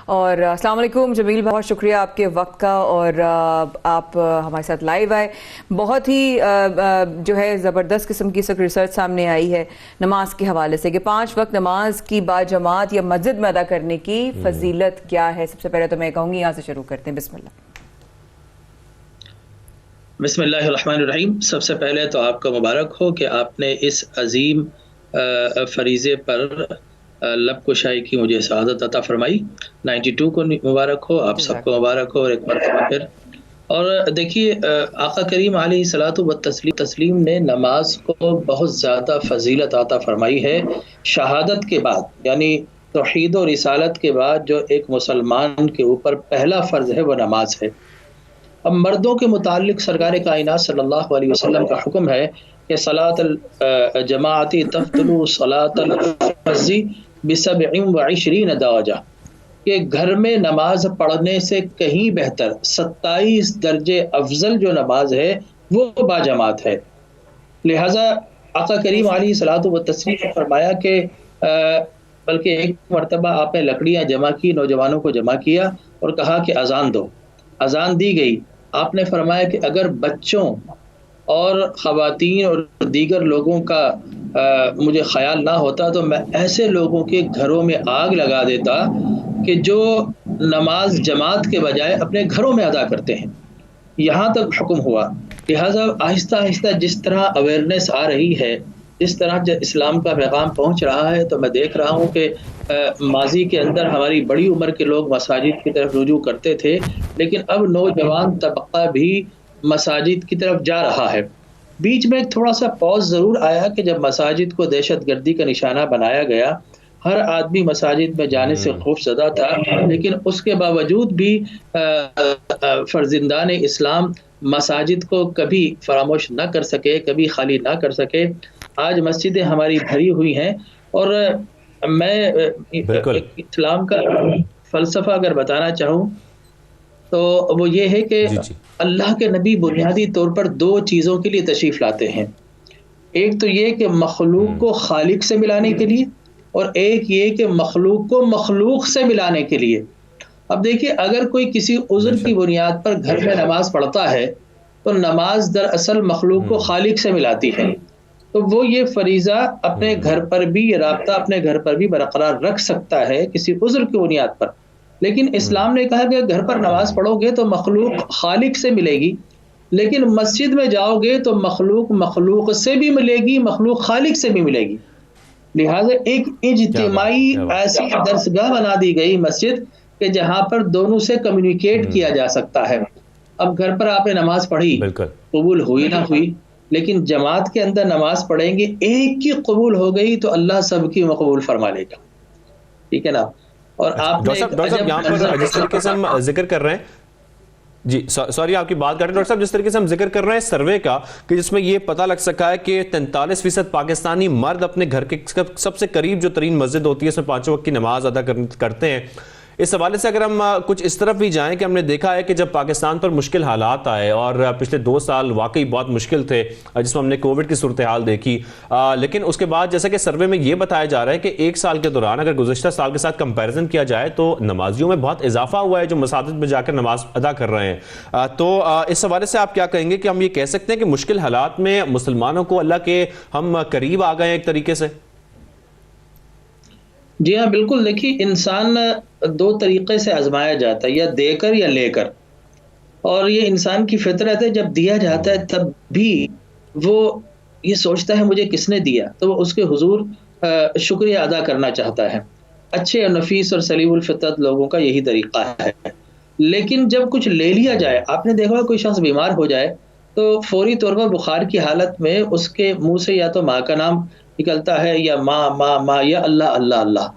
और अस्सलाम वालेकुम जमील, बहुत शुक्रिया आपके वक्त का और आप हमारे साथ लाइव आए। बहुत ही जो है ज़बरदस्त किस्म की रिसर्च सामने आई है नमाज के हवाले से कि 5 वक्त नमाज की बाजमात या मस्जिद में अदा करने की फजीलत क्या है। सबसे पहले तो मैं कहूँगी यहाँ से शुरू करते हैं। बिस्मिल्लाहिर्रहमानिर्रहीम। सबसे पहले तो आपको मुबारक हो कि आपने इस अजीम फरीज़े पर लब कुशाई की मुझे सआदत अता फरमाई। 92 को मुबारक हो, आप सबको मुबारक हो और एक मरतबा फिर। और देखिए आका करीम अलैहिस्सलातु व तस्लीम ने नमाज को बहुत ज़्यादा फजीलत अता फरमाई है। शहादत के बाद यानी तौहीद और रिसालत के बाद जो एक मुसलमान के ऊपर पहला फ़र्ज़ है वो नमाज है। अब मर्दों के मुतालिक सरकार कायनात सल्लल्लाहु अलैहि वसल्लम का हुक्म है कि सलातल जमाअती तफ्तलु सलातल फर्ज़ी बिसबइम व इशरीन दरजा, कि घर में नमाज पढ़ने से कहीं बेहतर 27 दर्जे अफजल जो नमाज है वो बाजमात है। लिहाजा आका करीम अलैहिस्सलातु व तस्लीम ने फरमाया कि बल्कि एक मरतबा आपने लकड़ियाँ जमा की, नौजवानों को जमा किया और कहा कि अजान दो। अजान दी गई। आपने फरमाया कि अगर बच्चों और ख़वातीन और दीगर लोगों का मुझे ख्याल ना होता तो मैं ऐसे लोगों के घरों में आग लगा देता कि जो नमाज जमात के बजाय अपने घरों में अदा करते हैं। यहाँ तक हुक्म हुआ। लिहाजा आहिस्ता आहिस्ता जिस तरह अवेयरनेस आ रही है, जिस तरह इस्लाम का पैगाम पहुँच रहा है, तो मैं देख रहा हूँ कि माजी के अंदर हमारी बड़ी उम्र के लोग मसाजिद की तरफ रुजू करते थे, लेकिन अब नौजवान तबका भी मसाजिद की तरफ जा रहा है। बीच में थोड़ा सा पॉज ज़रूर आया कि जब मसाजिद को दहशतगर्दी का निशाना बनाया गया, हर आदमी मसाजिद में जाने से खौफज़दा था, लेकिन उसके बावजूद भी फर्जिंदान इस्लाम मसाजिद को कभी फरामोश ना कर सके, कभी खाली ना कर सके। आज मस्जिदें हमारी भरी हुई हैं और मैं इस्लाम का फ़लसफ़ा अगर बताना चाहूँ तो वो ये है कि अल्लाह के नबी बुनियादी तौर पर 2 चीज़ों के लिए तशरीफ़ लाते हैं। एक तो ये कि मखलूक को खालिक से मिलाने के लिए और एक ये कि मखलूक को मखलूक से मिलाने के लिए। अब देखिए, अगर कोई किसी उज़्र की बुनियाद पर घर में नमाज पढ़ता है तो नमाज दरअसल मखलूक को खालिक से मिलाती है, तो वो ये फरीज़ा अपने घर पर भी, ये राब्ता अपने घर पर भी बरकरार रख सकता है किसी उज़्र की बुनियाद पर। लेकिन इस्लाम ने कहा कि घर पर नमाज पढ़ोगे तो मखलूक खालिक से मिलेगी, लेकिन मस्जिद में जाओगे तो मखलूक मखलूक से भी मिलेगी, मखलूक खालिक से भी मिलेगी। लिहाजा एक इज्तिमाई ऐसी दरसगाह बना दी गई मस्जिद कि जहाँ पर दोनों से कम्युनिकेट किया जा सकता है। अब घर पर आपने नमाज पढ़ी, कबूल हुई ना हुई, लेकिन जमात के अंदर नमाज पढ़ेंगे, एक की कबूल हो गई तो अल्लाह सबकी मकबूल फरमा लेगा। ठीक है ना। और आप यहाँ पर जिस तरीके से हम जिक्र कर रहे हैं, जी सॉरी आपकी बात कर रहे हैं डॉक्टर साहब, जिस तरीके से हम जिक्र कर रहे हैं सर्वे का कि जिसमें ये पता लग सका है कि 43% पाकिस्तानी मर्द अपने घर के सबसे करीब जो तरीन मस्जिद होती है उसमें 5 वक्त की नमाज अदा करते हैं। इस हवाले से अगर हम कुछ इस तरफ भी जाएं कि हमने देखा है कि जब पाकिस्तान पर मुश्किल हालात आए और पिछले 2 साल वाकई बहुत मुश्किल थे, जिसमें हमने कोविड की सूरत हाल देखी, लेकिन उसके बाद जैसा कि सर्वे में ये बताया जा रहा है कि 1 साल के दौरान अगर गुज़श्ता साल के साथ कंपैरिजन किया जाए तो नमाजियों में बहुत इजाफा हुआ है जो मसाजिद में जाकर नमाज अदा कर रहे हैं। तो इस हवाले से आप क्या कहेंगे कि हम ये कह सकते हैं कि मुश्किल हालात में मुसलमानों को अल्लाह के हम करीब आ गए एक तरीके से? जी हाँ, बिल्कुल। देखिए, इंसान 2 तरीके से आजमाया जाता है, या देकर या लेकर। और ये इंसान की फितरत है, जब दिया जाता है तब भी वो ये सोचता है मुझे किसने दिया, तो वो उसके हुजूर शुक्रिया अदा करना चाहता है। अच्छे और नफीस और सलीमुल फितरत लोगों का यही तरीका है। लेकिन जब कुछ ले लिया जाए, आपने देखा होगा कोई शख्स बीमार हो जाए तो फौरी तौर पर बुखार की हालत में उसके मुंह से या तो माँ का नाम निकलता है, या माँ माँ माँ, या अल्लाह अल्लाह अल्लाह।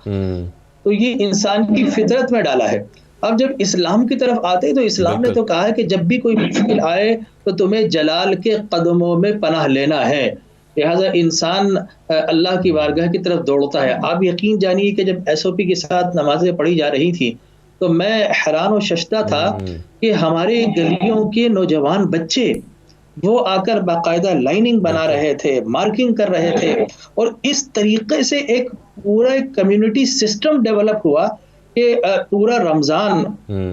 तो ये इंसान की फितरत में डाला है। अब जब इस्लाम की तरफ आते हैं तो इस्लाम ने तो कहा है कि जब भी कोई मुश्किल आए तो तुम्हें जलाल के कदमों में पनाह लेना है। लिहाजा इंसान अल्लाह की बारगाह की तरफ दौड़ता है। आप यकीन जानिए कि जब SOP के साथ नमाजें पढ़ी जा रही थी तो मैं हैरान और शशदा था कि हमारे गलियों के नौजवान बच्चे वो आकर बाकायदा लाइनिंग बना रहे थे, मार्किंग कर रहे थे, और इस तरीके से एक पूरा कम्युनिटी सिस्टम डेवलप हुआ कि पूरा रमजान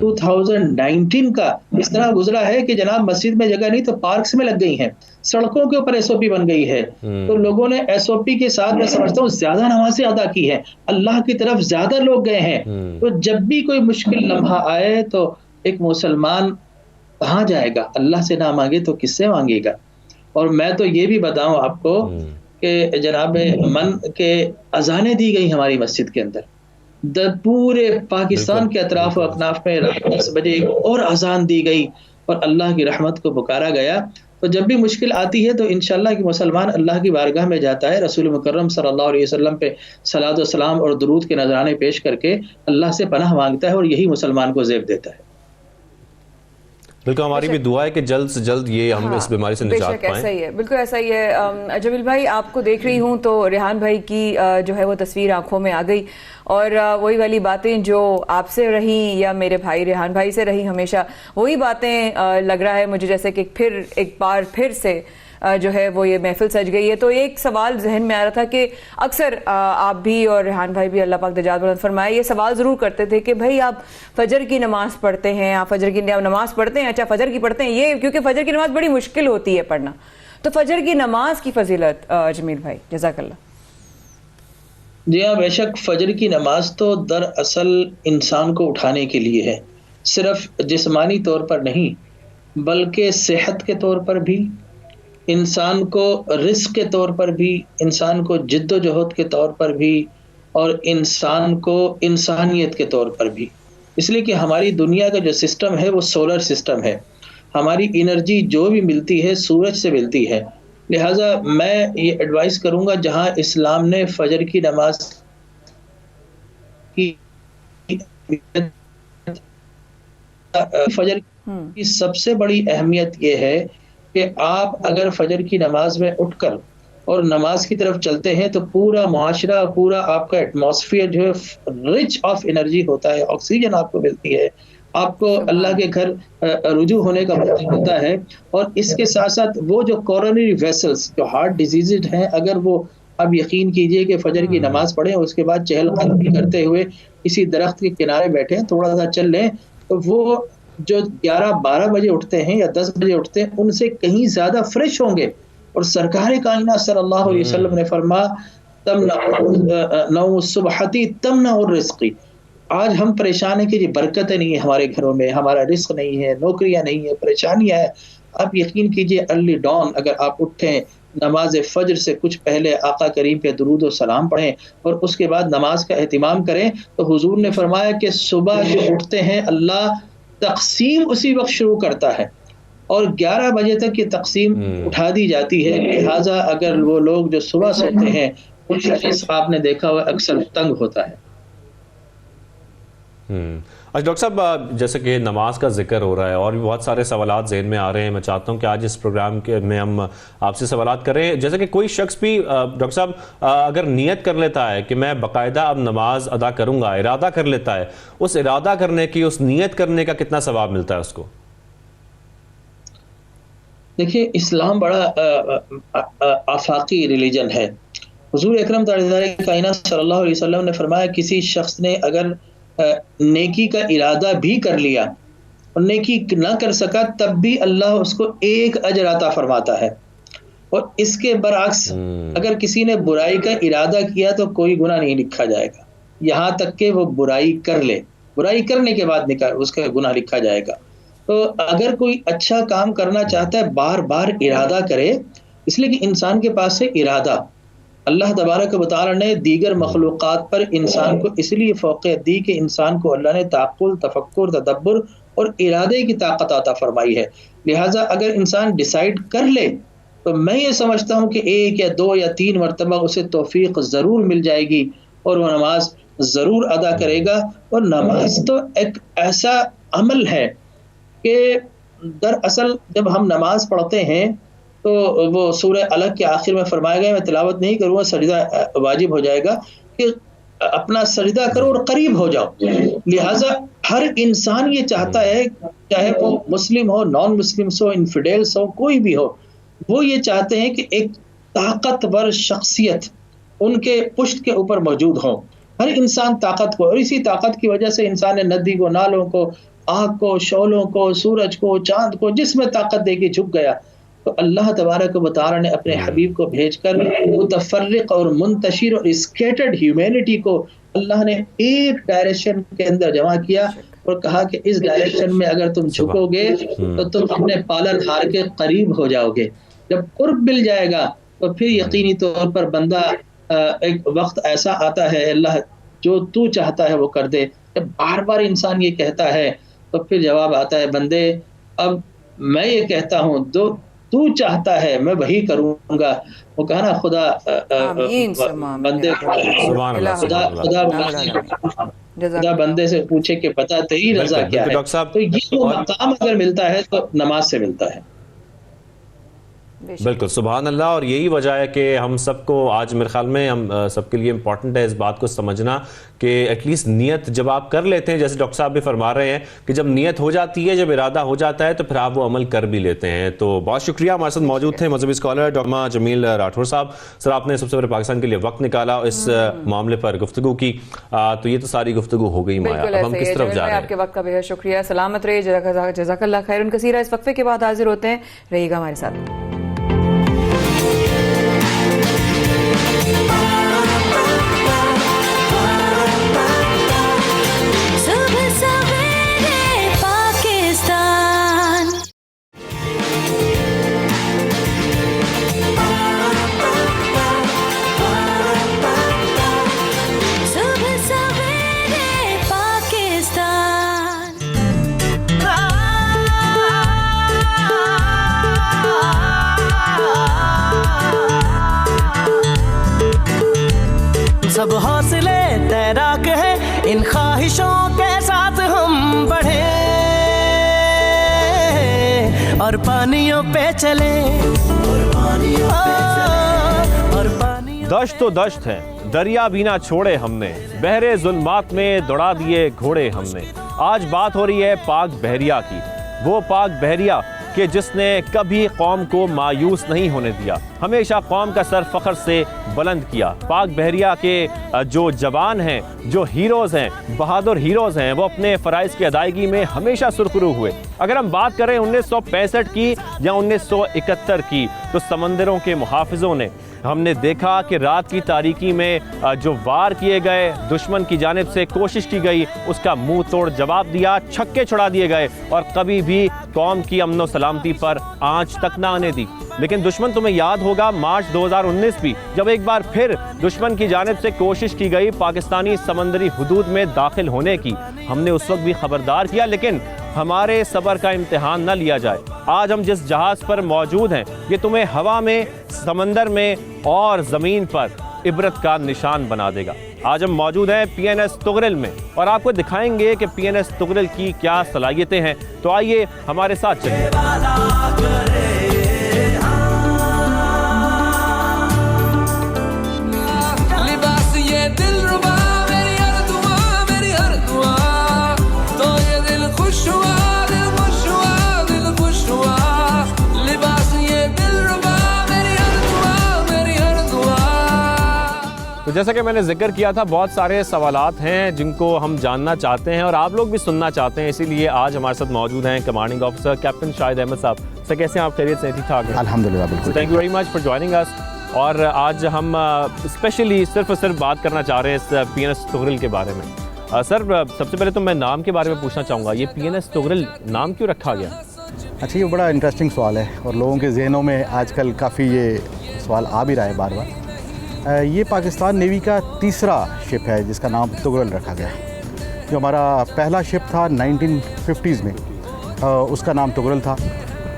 2019 का इस तरह गुजरा है कि जनाब मस्जिद में जगह नहीं तो पार्क्स में लग गई हैं, सड़कों के ऊपर SOP बन गई है। तो लोगों ने SOP के साथ, मैं समझता हूँ, ज्यादा नमाजें अदा की है, अल्लाह की तरफ ज्यादा लोग गए हैं। तो जब भी कोई मुश्किल लम्हा आए तो एक मुसलमान कहाँ जाएगा? अल्लाह से ना मांगे तो किससे मांगेगा? और मैं तो ये भी बताऊं आपको कि जनाब मन के अजानें दी गई हमारी मस्जिद के अंदर, पूरे पाकिस्तान के अतराफ व अकनाफ में रात 10 बजे एक और अजान दी गई और अल्लाह की रहमत को पुकारा गया। तो जब भी मुश्किल आती है तो इंशाअल्लाह कि मुसलमान अल्लाह की बारगाह में जाता है, रसूल मुकर्रम सल्लल्लाहु अलैहि वसल्लम पे सलात व सलाम और दुरूद के नजराने पेश करके अल्लाह से पनाह मांगता है, और यही मुसलमान को ज़ेब देता है। बिल्कुल, हमारी भी दुआ है कि जल्द से जल्द ये हम इस बीमारी से निजात पाएं। ऐसा ही है, बिल्कुल ऐसा ही है। जमील भाई, आपको देख रही हूँ तो रेहान भाई की जो है वो तस्वीर आंखों में आ गई, और वही वाली बातें जो आपसे रही या मेरे भाई रेहान भाई से रही, हमेशा वही बातें लग रहा है मुझे जैसे कि फिर एक बार फिर से जो है वो ये महफिल सज गई है। तो एक सवाल जहन में आ रहा था कि अक्सर आप भी और रेहान भाई भी, अल्लाह पाक दर्जात बुलंद फरमाए, ये सवाल ज़रूर करते थे कि भाई आप फजर की नमाज़ पढ़ते हैं, आप फजर की नमाज़ पढ़ते हैं, अच्छा फजर की पढ़ते हैं, ये क्योंकि फजर की नमाज़ बड़ी मुश्किल होती है पढ़ना, तो फजर की नमाज की फजीलत जमील भाई, जज़ाकल्लाह। जी हाँ, बेशक फजर की नमाज तो दरअसल इंसान को उठाने के लिए है, सिर्फ जिस्मानी तौर पर नहीं बल्कि सेहत के तौर पर भी, इंसान को रिस्क के तौर पर भी, इंसान को जिद्दोजहद के तौर पर भी, और इंसान को इंसानियत के तौर पर भी। इसलिए कि हमारी दुनिया का जो सिस्टम है वो सोलर सिस्टम है, हमारी एनर्जी जो भी मिलती है सूरज से मिलती है। लिहाजा मैं ये एडवाइस करूंगा, जहां इस्लाम ने फजर की नमाज की फजर की सबसे बड़ी अहमियत ये है कि आप अगर फजर की नमाज में उठकर और नमाज की तरफ चलते हैं तो पूरा मुआशरा, पूरा आपका एटमॉस्फेयर जो है रिच ऑफ एनर्जी होता है, ऑक्सीजन आपको मिलती है, आपको अल्लाह के घर रुजू होने का मौका होता है। और इसके साथ साथ वो जो कोरोनरी वेसल्स, जो हार्ट डिजीज हैं, अगर वो अब यकीन कीजिए कि फजर की नमाज पढ़ें, उसके बाद चहलकदमी करते हुए किसी दरख्त के किनारे बैठे थोड़ा सा चल लें, तो वो जो 11-12 बजे उठते हैं या 10 बजे उठते हैं उनसे कहीं ज्यादा फ्रेश होंगे। और सरकार कायनात सल्लल्लाहु अलैहि वसल्लम ने फरमाया, तमना सुबहती तमना और रिज़्क़ी। आज हम परेशान है कि जी बरकतें नहीं है हमारे घरों में, हमारा रिस्क नहीं है, नौकरियां नहीं है, परेशानियां है। आप यकीन कीजिए अर्ली डॉन अगर आप उठें, नमाज फजर से कुछ पहले आका करीम के दुरूद और सलाम पढ़ें और उसके बाद नमाज का एहतिमाम करें, तो हुजूर ने फरमाया कि सुबह जो उठते हैं अल्लाह तकसीम उसी वक्त शुरू करता है और 11 बजे तक ये तकसीम उठा दी जाती है। लिहाजा अगर वो लोग जो सुबह सोते हैं उनका रिस्क आपने देखा हुआ अक्सर तंग होता है। अच्छा डॉक्टर साहब, जैसे कि नमाज का जिक्र हो रहा है और भी बहुत सारे सवालात ज़हन में आ रहे हैं, मैं चाहता हूं कि आज इस प्रोग्राम के में हम आपसे सवालात करें। जैसे कि कोई शख्स भी डॉक्टर साहब अगर नियत कर लेता है कि मैं बाकायदा अब नमाज अदा करूंगा, इरादा कर लेता है, उस इरादा करने की, उस नियत करने का कितना सवाब मिलता है उसको? देखिए, इस्लाम बड़ा आफाकी रिलीजन है। हुजूर अकरम कायनात सल्लल्लाहु अलैहि वसल्लम ने फरमाया, किसी शख्स ने अगर नेकी का इरादा भी कर लिया और नेकी ना कर सका, तब भी अल्लाह उसको एक अजर अता फरमाता है। और इसके बरअक्स अगर किसी ने बुराई का इरादा किया तो कोई गुनाह नहीं लिखा जाएगा, यहाँ तक कि वो बुराई कर ले, बुराई करने के बाद उसका गुनाह लिखा जाएगा। तो अगर कोई अच्छा काम करना चाहता है, बार बार इरादा करे, इसलिए कि इंसान के पास से इरादा, अल्लाह तबारक व तआला ने दीगर मखलूक़ात पर इंसान को इसलिए फ़ौक़ियत दी कि इंसान को अल्लाह ने ताक़ुल, तफ़क्कुर, तदब्बुर और इरादे की ताकत अता फरमाई है। लिहाजा अगर इंसान डिसाइड कर ले तो मैं ये समझता हूँ कि 1 या 2 या 3 मरतबा उसे तौफ़ीक ज़रूर मिल जाएगी और वह नमाज ज़रूर अदा करेगा। और नमाज तो एक ऐसा अमल है कि दरअसल जब हम नमाज पढ़ते हैं तो वो सूरह अलग के आखिर में फरमाया गया, मैं तिलावत नहीं करूँगा, सजदा वाजिब हो जाएगा कि अपना सजदा करो और करीब हो जाओ। लिहाजा हर इंसान ये चाहता है, चाहे वो मुस्लिम हो, नॉन मुस्लिम्स हो, इन्फिडेल्स हो, कोई भी हो, वो ये चाहते हैं कि एक ताकतवर शख्सियत उनके पुश्त के ऊपर मौजूद हो। हर इंसान ताकत को, और इसी ताकत की वजह से इंसान ने नदी को, नालों को, आग को, शोलों को, सूरज को, चांद को, जिसमें ताकत देके झुक गया। तो अल्लाह तबारक व तआला ने अपने हबीब को भेजकर मुतफर्रिक और मुंतशिर और स्कैटर्ड ह्यूमैनिटी को अल्लाह ने एक डायरेक्शन के अंदर जमा किया और कहा कि इस डायरेक्शन में अगर तुम झुकोगे तो तुम अपने पालनहार के करीब हो जाओगे। जब कुर्ब मिल जाएगा तो फिर यकीनी तौर पर बंदा एक वक्त ऐसा आता है, अल्लाह जो तू चाहता है वो कर दे। जब बार बार इंसान ये कहता है तो फिर जवाब आता है, बंदे अब मैं ये कहता हूँ, जो तू चाहता है मैं वही करूँगा। वो कहा ना, खुदा बंदे खुदा बंदे से पूछे कि बता तेरी रजा क्या है। तो ये वो मकाम अगर मिलता है तो नमाज से मिलता है। बिल्कुल, सुभान अल्लाह। और यही वजह है कि हम सबको आज मेरे ख्याल में हम सबके लिए इम्पॉर्टेंट है इस बात को समझना कि एटलीस्ट नियत जब आप कर लेते हैं, जैसे डॉक्टर साहब भी फरमा रहे हैं कि जब नियत हो जाती है, जब इरादा हो जाता है तो फिर आप वो अमल कर भी लेते हैं। तो बहुत शुक्रिया, हमारे साथ मौजूद थे मजहबी स्कॉलर डॉक्टर जमील राठौर साहब। सर, आपने सबसे पहले पाकिस्तान के लिए वक्त निकाला इस मामले पर गुफ्तगू की। तो ये तो सारी गुफ्तगू हो गई माया, अब हम किस तरफ जा रहे हैं? आपके वक्त का बेहद शुक्रिया, सलामत रहिए, जज़ाकल्लाह खैरन कसीरा। इस वक्फे के बाद हाजिर होते हैं, रहिएगा हमारे साथ। सब हौसले तैराक है, इन ख्वाहिशों के साथ हम बढ़े और पानियों पे चले, और पानियों दश्त तो दश्त है, दरिया भी ना छोड़े हमने, बहरे जुल्मात में दौड़ा दिए घोड़े हमने। आज बात हो रही है पाक बहरिया की, वो पाक बहरिया कि जिसने कभी कौम को मायूस नहीं होने दिया, हमेशा कौम का सर फख्र से बुलंद किया। पाक बहरिया के जो जवान हैं, जो हीरोज़ हैं, बहादुर हीरोज़ हैं, वो अपने फ़राइज़ की अदायगी में हमेशा सुरखरू हुए। अगर हम बात करें 1965 की या 1971 की, तो समंदरों के मुहाफ़िज़ों ने, हमने देखा कि रात की तारीकी में जो वार किए गए, दुश्मन की जानिब से कोशिश की गई, उसका मुंह तोड़ जवाब दिया, छक्के छुड़ा दिए गए और कभी भी कौम की अमन व सलामती पर आंच तक ना आने दी। लेकिन दुश्मन, तुम्हें याद होगा मार्च 2019 भी, जब एक बार फिर दुश्मन की जानिब से कोशिश की गई पाकिस्तानी समंदरी हुदूद में दाखिल होने की, हमने उस वक्त भी खबरदार किया, लेकिन हमारे सब्र का इम्तिहान न लिया जाए। आज हम जिस जहाज़ पर मौजूद हैं, ये तुम्हें हवा में, समंदर में और ज़मीन पर इबरत का निशान बना देगा। आज हम मौजूद हैं PNS तुगरिल में और आपको दिखाएंगे कि PNS तुगरिल की क्या सलाहियतें हैं। तो आइए हमारे साथ चलिए। तो जैसा कि मैंने जिक्र किया था, बहुत सारे सवालात हैं जिनको हम जानना चाहते हैं और आप लोग भी सुनना चाहते हैं, इसीलिए आज हमारे साथ मौजूद हैं commanding officer captain Shahid Ahmed साहब। सर कैसे हैं आप? खैरियत से? ठीक ठाक हैं? अल्हम्दुलिल्लाह बिल्कुल। Thank you very much for joining us. और आज हम स्पेशली सिर्फ और सिर्फ बात करना चाह रहे हैं इस PNS तुगरिल के बारे में। सर सबसे पहले तो मैं नाम के बारे में पूछना चाहूँगा, ये PNS तुगरिल नाम क्यों रखा गया? अच्छा, ये बड़ा इंटरेस्टिंग सवाल है और लोगों के जहनों में आजकल काफ़ी ये सवाल आ भी रहा है बार बार। ये पाकिस्तान नेवी का तीसरा शिप है जिसका नाम तुगरिल रखा गया। जो हमारा पहला शिप था 1950s में, उसका नाम तुगरिल था।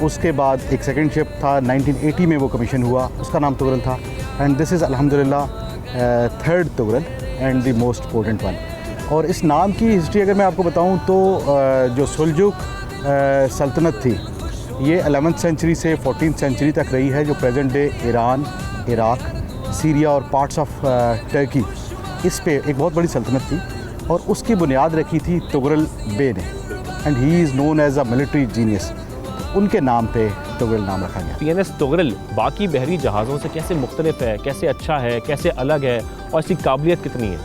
उसके बाद एक सेकंड शिप था 1980 में, वो कमीशन हुआ, उसका नाम तुगरिल था। एंड दिस इज़ अल्हम्दुलिल्लाह third Tughril and the most important one. और इस नाम की हिस्ट्री अगर मैं आपको बताऊं तो जो सुल्जुक सल्तनत थी, ये 11th सेंचुरी से 14th सेंचुरी तक रही है, जो present day Iran, Iraq, Syria और पार्ट्स ऑफ टर्की, इस पे एक बहुत बड़ी सल्तनत थी और उसकी बुनियाद रखी थी तुगरिल बे ने। And he is known as a military genius. उनके नाम पे तुगरिल नाम रखा गया। PNS तुगरिल बाकी बहरी जहाज़ों से कैसे मुख्तलिफ है, कैसे अच्छा है, कैसे अलग है और इसकी काबिलियत कितनी है?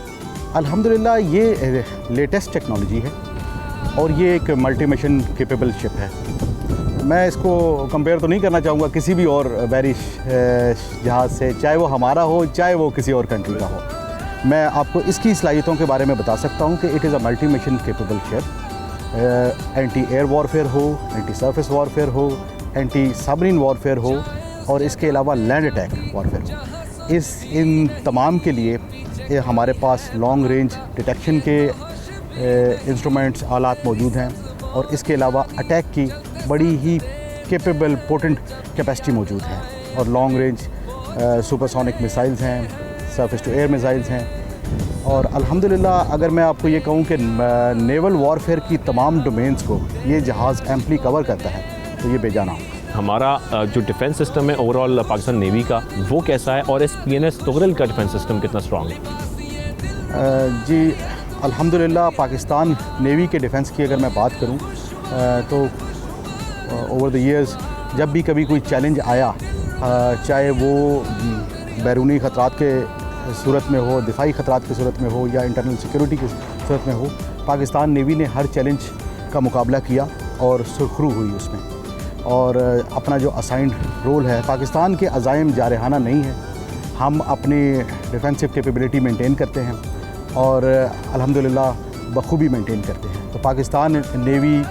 अल्हम्दुलिल्लाह ये लेटेस्ट टेक्नोलॉजी है और ये एक मल्टी मिशन केपेबल शिप है। मैं इसको कंपेयर तो नहीं करना चाहूँगा किसी भी और बहरी जहाज़ से, चाहे वो हमारा हो चाहे वो किसी और कंट्री का हो। मैं आपको इसकी सलाहियतों के बारे में बता सकता हूँ कि it is a multi mission capable ship. Anti air warfare हो, एंटी सरफेस वॉरफेयर हो, एंटी सबमरीन वॉरफेयर हो और इसके अलावा लैंड अटैक वॉरफेयर हो। इन तमाम के लिए हमारे पास लॉन्ग रेंज डिटेक्शन के इंस्ट्रूमेंट्स आलात मौजूद हैं और इसके अलावा अटैक की बड़ी ही केपेबल पोटेंट कैपेसिटी मौजूद है और लॉन्ग रेंज सुपरसोनिक मिसाइल्स हैं, सरफेस टू एयर मिसाइल्स हैं। और अल्हम्दुलिल्लाह अगर मैं आपको ये कहूँ कि नेवल वॉरफेयर की तमाम डोमेन्स को ये जहाज़ एम्पली कवर करता है, तो ये बेजाना हो। हमारा जो डिफेंस सिस्टम है ओवरऑल पाकिस्तान नेवी का, वो कैसा है और इस PNS तुगरिल का डिफेंस सिस्टम कितना स्ट्रॉन्ग है? जी अल्हम्दुलिल्लाह पाकिस्तान नेवी के डिफेंस की अगर मैं बात करूं तो ओवर द इयर्स जब भी कभी कोई चैलेंज आया, चाहे वो बैरूनी ख़तरात के सूरत में हो, दिफाई ख़तरात की सूरत में हो या इंटरनल सिक्योरिटी की सूरत में हो, पाकिस्तान नेवी ने हर चैलेंज का मुकाबला किया और सुरखरू हुई उसमें। और अपना जो असाइंड रोल है, पाकिस्तान के अज़ाइम जारहाना नहीं है, हम अपनी डिफेंसिव कैपेबिलिटी मेंटेन करते हैं और अल्हम्दुलिल्लाह बखूबी मेंटेन करते हैं। तो पाकिस्तान नेवी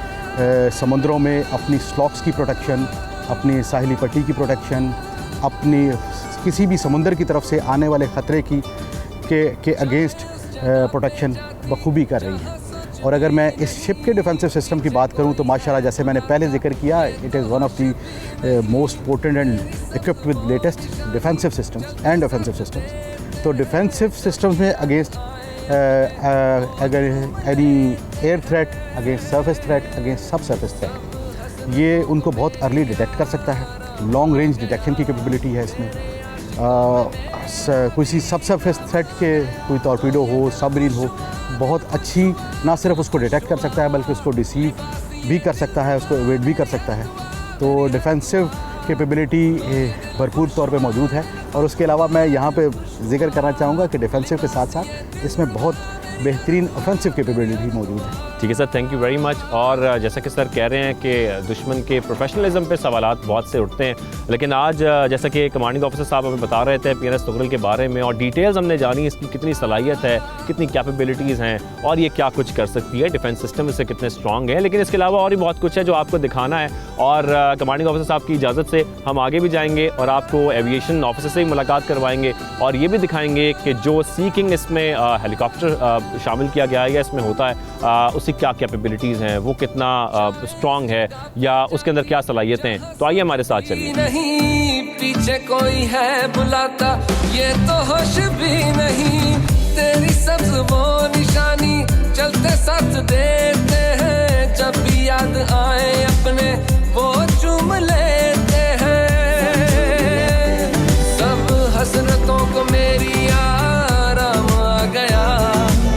समुद्रों में अपनी स्लॉक्स की प्रोटेक्शन, अपनी साहिली पट्टी की प्रोटेक्शन, अपनी किसी भी समुंदर की तरफ से आने वाले ख़तरे के अगेंस्ट प्रोटेक्शन बखूबी कर रही है। और अगर मैं इस शिप के डिफेंसिव सिस्टम की बात करूं तो माशाल्लाह जैसे मैंने पहले जिक्र किया, it is one of the most potent and equipped with latest defensive systems and offensive systems. तो डिफेंसिव सिस्टम्स में अगेंस्ट अगर any air threat, against surface threat, against सब सरफेस थ्रेट, ये उनको बहुत अर्ली डिटेक्ट कर सकता है। लॉन्ग रेंज डिटेक्शन की कैपेबिलिटी है इसमें। किसी सब सरफेस थ्रेट के कोई टॉर्पीडो हो, सबमरीन हो, बहुत अच्छी ना सिर्फ उसको डिटेक्ट कर सकता है बल्कि उसको डिसीव भी कर सकता है, उसको एवेड भी कर सकता है। तो डिफेंसिव कैपेबिलिटी भरपूर तौर पे मौजूद है। और उसके अलावा मैं यहाँ पे जिक्र करना चाहूँगा कि डिफेंसिव के साथ साथ इसमें बहुत बेहतरीन ऑफेंसिव कैपेबिलिटी मौजूद है। ठीक है sir, thank you very much. और जैसा कि सर कह रहे हैं कि दुश्मन के प्रोफेशनलिज्म पे सवालात बहुत से उठते हैं, लेकिन आज जैसा कि कमांडिंग ऑफिसर साहब हमें बता रहे थे PNS तुगरिल के बारे में और डिटेल्स हमने जानी, इसकी कितनी सलाहियत है, कितनी कैपेबिलिटीज़ हैं और ये क्या कुछ कर सकती है, डिफेंस सिस्टम इससे कितने स्ट्रॉन्ग है। लेकिन इसके अलावा और भी बहुत कुछ है जो आपको दिखाना है और कमांडिंग ऑफिसर साहब की इजाज़त से हम आगे भी जाएंगे और आपको एविएशन ऑफिसर से ही मुलाकात करवाएंगे और ये भी दिखाएंगे कि जो सी किंग इसमें हेलीकॉप्टर शामिल किया गया है या इसमें होता है, उसकी क्या कैपेबिलिटीज़ हैं, वो कितना स्ट्रॉन्ग है या उसके अंदर क्या सलाहियतें हैं। तो आइए हमारे साथ चलिए। नहीं पीछे कोई है बुलाता, ये तो होश भी नहीं, तेरी सब्ज वो निशानी चलते साथ देते हैं, जब भी याद आए अपने वो चूम लेते हैं। सब हसरतों को मेरी आराम आ गया,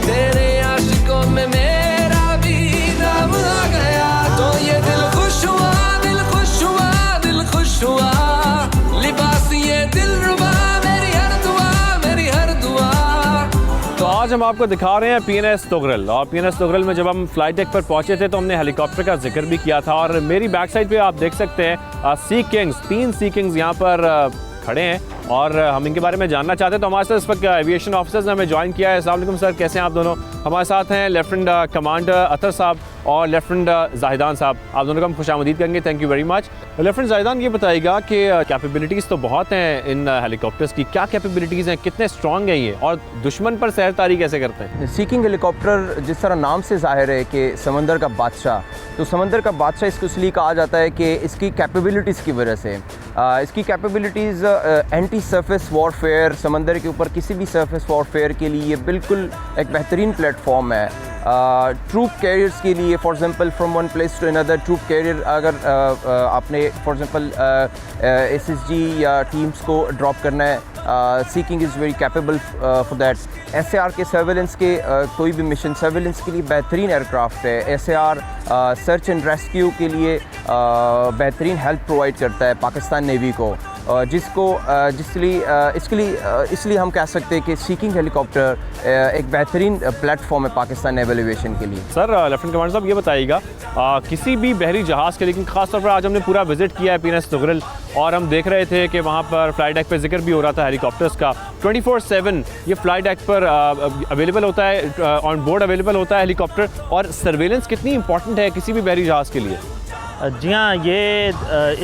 तेरे आशिकों में मेरा भी नाम आ गया। तो ये दिल खुश हुआ, दिल खुश हुआ, दिल खुश हुआ, लिबास ये दिलरुबा, मेरी हर दुआ, मेरी हर दुआ। तो आज हम आपको दिखा रहे हैं PNS तुगरल, और PNS तुगरल में जब हम फ्लाइट डेक पर पहुंचे थे तो हमने हेलीकॉप्टर का जिक्र भी किया था। और मेरी बैक साइड पे आप देख सकते हैं सी किंग्स, 3 सी किंग्स यहाँ पर खड़े हैं और हम इनके बारे में जानना चाहते हैं। तो हमारे साथ इस वक्त एविएशन ऑफिसर्स ने हमें ज्वाइन किया है। अस्सलाम वालेकुम सर, कैसे हैं आप दोनों? हमारे साथ हैं लेफ्टिनेंट कमांडर अतर साहब और लेफ्टिनेंट जाहिदान साहब। आप दोनों को हम खुशामदीद करेंगे, thank you very much. Lieutenant जाहिदान, ये बताइएगा कि कैपेबिलिटीज़ तो बहुत हैं इन हेलीकॉप्टर्स की, क्या कैपेबिलिटीज़ हैं, कितने स्ट्रॉन्ग हैं ये, और दुश्मन पर सैरतारी कैसे करते हैं? सी किंग हेलीकॉप्टर जिस तरह नाम से जाहिर है कि समंदर का बादशाह, तो समंदर का बादशाह इसको इसलिए कहा जाता है कि इसकी कैपेबिलिटीज़ की वजह से। इसकी कैपेबिलिटीज़ एंटी सरफेस वॉरफेयर, समंदर के ऊपर किसी भी सरफेस वॉरफेयर के लिए बिल्कुल एक बेहतरीन प्लेटफॉर्म है। ट्रूप कैरियर्स के लिए, for example from one place to another, troop carrier अगर आपने फॉर एग्जांपल SSG या टीम्स को ड्रॉप करना है, Sea King is very capable for that. SAR के सर्वेलेंस के कोई भी मिशन सर्वेलेंस के लिए बेहतरीन एयरक्राफ्ट है। SAR सर्च एंड रेस्क्यू के लिए बेहतरीन हेल्प प्रोवाइड करता है पाकिस्तान नेवी को, इसलिए हम कह सकते हैं कि सी किंग हेलीकॉप्टर एक बेहतरीन प्लेटफॉर्म है पाकिस्तान नेवल एविएशन के लिए। सर लेफ्टिनेंट कमांडर साहब, ये बताइएगा किसी भी बहरी जहाज़ के, लेकिन खासतौर पर आज हमने पूरा विजिट किया है PNS तुगरल और हम देख रहे थे कि वहाँ पर फ्लाई डेक पर जिक्र भी हो रहा था हेलीकॉप्टर्स का। 24/7 ये फ्लाई डेक पर अवेलेबल होता है, ऑन बोर्ड अवेलेबल होता है हेलीकॉप्टर, और सर्वेलेंस कितनी इंपॉर्टेंट है किसी भी बहरी जहाज़ के लिए? जी हाँ, ये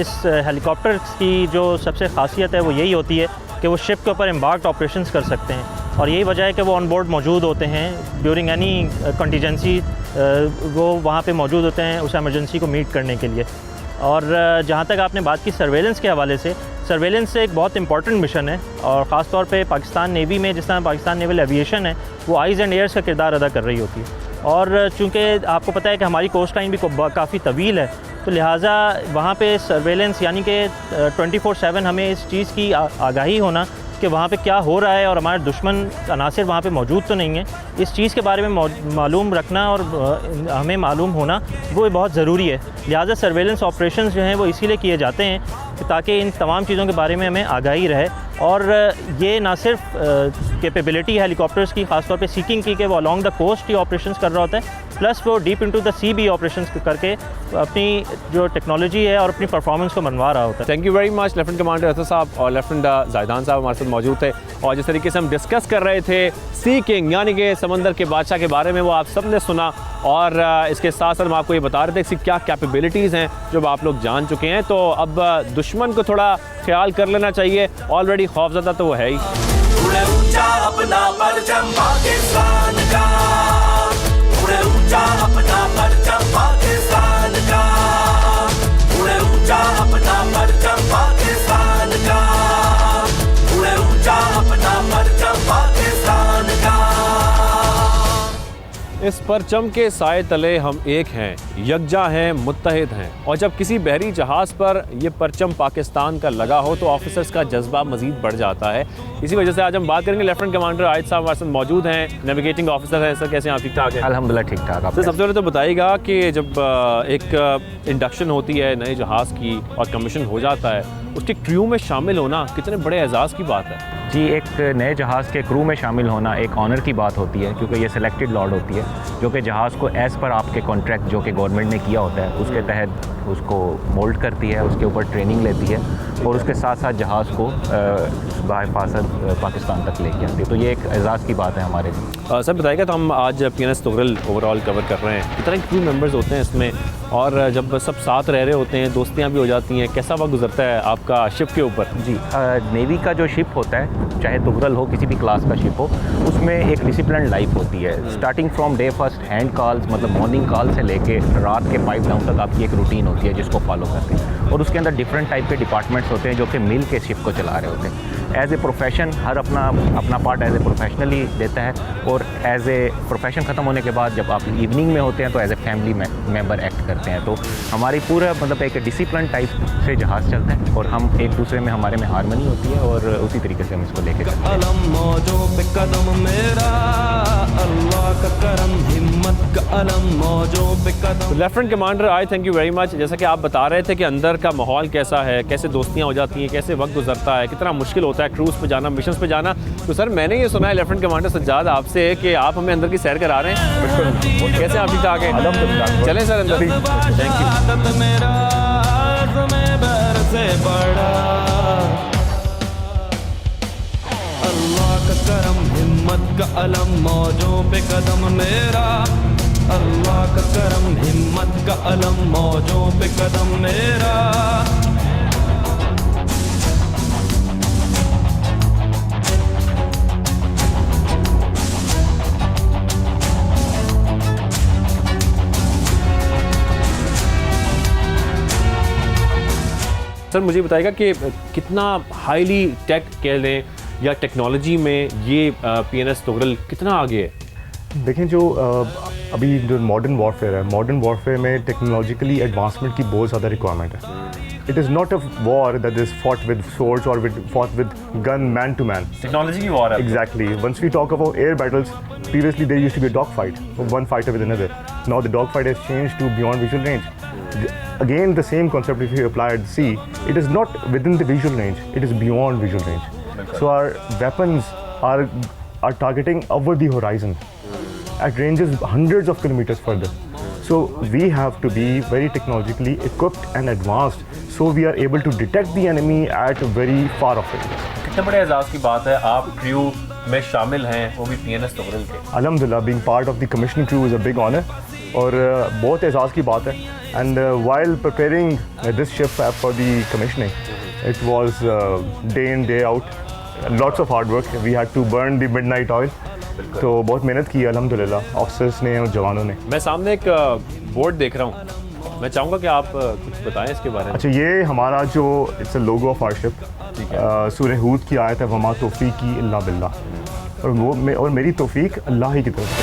इस हेलीकॉप्टर की जो सबसे ख़ासियत है वो यही होती है कि वो शिप के ऊपर एम्बार्क्ड ऑपरेशंस कर सकते हैं, और यही वजह है कि वो ऑन बोर्ड मौजूद होते हैं ड्यूरिंग एनी कंटीजेंसी, वो वहाँ पे मौजूद होते हैं उस एमरजेंसी को मीट करने के लिए। और जहाँ तक आपने बात की सर्वेलेंस के हवाले से, सर्वेलेंस एक बहुत इंपॉर्टेंट मिशन है, और ख़ास तौर पे पाकिस्तान नेवी में जिस तरह पाकिस्तान नेवल एविएशन है वो आइज़ एंड एयर्स का किरदार अदा कर रही होती है। और चूँकि आपको पता है कि हमारी कोस्ट लाइन भी काफ़ी तवील है, तो लिहाजा वहाँ पे सर्वेलेंस यानी कि 24/7 हमें इस चीज़ की आगाही होना कि वहाँ पे क्या हो रहा है और हमारे दुश्मन अनासिर वहाँ पे मौजूद तो नहीं है, इस चीज़ के बारे में मालूम रखना और हमें मालूम होना वो बहुत ज़रूरी है। लिहाजा सर्वेलेंस ऑपरेशंस जो हैं वो इसीलिए किए जाते हैं ताकि इन तमाम चीज़ों के बारे में हमें आगाही रहे। और ये ना सिर्फ कैपेबिलिटी है हेलीकॉप्टर्स की, ख़ासतौर पे सी किंग की, कि वो along the coast he operations कर रहा होता है, प्लस वो डीप इनटू द सी भी ऑपरेशंस करके अपनी जो टेक्नोलॉजी है और अपनी परफॉर्मेंस को मनवा रहा होता है। Thank you very much lieutenant commander Athar साहब और लेफ्टिनेंट जाहिदान साहब हमारे साथ मौजूद थे, और जिस तरीके से हम डिस्कस कर रहे थे सी किंग यानी कि समंदर के बादशाह के बारे में, वो आप सब ने सुना। और इसके साथ साथ हम आपको ये बता रहे थे इसकी क्या कैपेबिलिटीज़ हैं जो आप लोग जान चुके हैं। तो अब दुश्मन को थोड़ा ख्याल कर लेना चाहिए, ऑलरेडी खौफजदा तो वो है ही। उड़े ऊंचा अपना परचम पाकिस्तान का, उड़े ऊंचा अपना परचम पाकिस्तान का, उड़े ऊंचा अपना परचम पाकिस्तान का, उड़े ऊंचा अपना परचम पाकिस्तान का। इस परचम के साए तले हम एक हैं, यकजा हैं, मुत्तहिद हैं, और जब किसी बहरी जहाज़ पर यह परचम पाकिस्तान का लगा हो तो ऑफिसर्स का जज्बा मज़ीद बढ़ जाता है। इसी वजह से आज हम बात करेंगे, लेफ्टिनेंट कमांडर आयद साहब हमारे साथ मौजूद हैं, नेविगेटिंग ऑफिसर हैं। सर कैसे हैं आप? ठीक ठाक है अल्हम्दुलिल्लाह, ठीक ठाक। सर सबसे पहले तो बताइएगा कि जब एक इंडक्शन होती है नए जहाज़ की और कमीशन हो जाता है, उसके क्रू में शामिल होना कितने बड़े एजाज़ की बात है? जी, एक नए जहाज़ के क्रू में शामिल होना एक ऑनर की बात होती है, क्योंकि ये सिलेक्टेड लॉट होती है जो कि जहाज़ को एज़ पर आपके कॉन्ट्रैक्ट जो कि गवर्नमेंट ने किया होता है उसके तहत उसको मोल्ड करती है, उसके ऊपर ट्रेनिंग लेती है और उसके साथ साथ जहाज़ को बाहिफाजत पाकिस्तान तक लेके आती है। तो ये एक एजाज़ की बात है हमारे लिए। सर बताइएगा, तो हम आज PNS तुगरल ओवरऑल कवर कर रहे हैं, कितने क्रू मेंबर्स होते हैं इसमें, और जब सब साथ रह रहे होते हैं, दोस्तियाँ भी हो जाती हैं, कैसा वक्त गुजरता है आपका शिप के ऊपर? जी, नेवी का जो शिप होता है, चाहे तुगरल हो, किसी भी क्लास का शिप हो, उसमें एक डिसिप्लिन लाइफ होती है। Starting from day first, hand calls मतलब मॉर्निंग कॉल से लेके रात के 5 डाउन तक आपकी एक रूटीन होती है जिसको फॉलो करते हैं। और उसके अंदर डिफरेंट टाइप के डिपार्टमेंट्स होते हैं जो कि मिल के शिप को चला रहे होते हैं। एज ए प्रोफेशन हर अपना पार्ट एज ए प्रोफेशनली देता है, और एज ए प्रोफेशन ख़त्म होने के बाद जब आप इवनिंग में होते हैं तो as a family member act करते हैं। तो हमारी पूरा मतलब एक डिसिप्लिन टाइप से जहाज़ चलता है और हम एक दूसरे में हमारे में हारमनी होती है और उसी तरीके से हम इसको लेके चलते हैं। Lieutenant commander I thank you very much. जैसा कि आप बता रहे थे कि अंदर का माहौल कैसा है, कैसे दोस्तियाँ हो जाती हैं, कैसे वक्त गुजरता है, कितना मुश्किल होता है क्रूज़ पे जाना, मिशंस पे जाना। तो सर मैंने ये सुना है लेफ्टिनेंट कमांडर सज्जाद आपसे कि आप हमें अंदर की सैर करा रहे हैं। बिल्कुल। कैसे आप ठीक ठाक हैं? चलें सर अंदर। थैंक अल्लाह का करम हिम्मत का अलम मौजों पे कदम मेरा। सर मुझे बताइएगा कि कितना हाईली टेक कह लें या टेक्नोलॉजी में ये PNS तुगरल कितना आगे है? देखें जो अभी जो मॉडर्न वॉरफेयर है, मॉडर्न वॉरफेयर में टेक्नोलॉजिकली एडवांसमेंट की बहुत ज़्यादा रिक्वायरमेंट है। It is not a war that is fought with swords और fought with gun man to man. Technology की वॉर है। Exactly. Once we talk about air battles, previously there used to be a dog fight, one fighter with another. Now the dog fight has changed to beyond visual range. Again, the same concept if you apply at sea, it is not within the visual range, it is beyond visual range. So our weapons are targeting over the horizon at ranges hundreds of kilometers further. So we have to be very technologically equipped and advanced, so we are able to detect the enemy at very far off range. कितने बड़े एजाज़ की बात है, आप crew में शामिल हैं, वो भी PNS तुगरल के। Alhamdulillah, being part of the commissioning crew is a big honor और बहुत एजाज़ की बात है। And while preparing this ship for the commissioning, it was day in day out, lots of hard work. We had to burn the midnight oil. तो बहुत मेहनत की अल्हम्दुलिल्लाह ऑफिसर्स ने और जवानों ने। मैं सामने एक बोर्ड देख रहा हूँ, मैं चाहूँगा कि आप कुछ बताएं इसके बारे में। अच्छा, ये हमारा जो it's a logo of our ship, सूरह हूद की आयत है वमा तौफीकी इल्ला बिल्लाह, और मेरी तौफीक अल्लाह ही की तरफ से।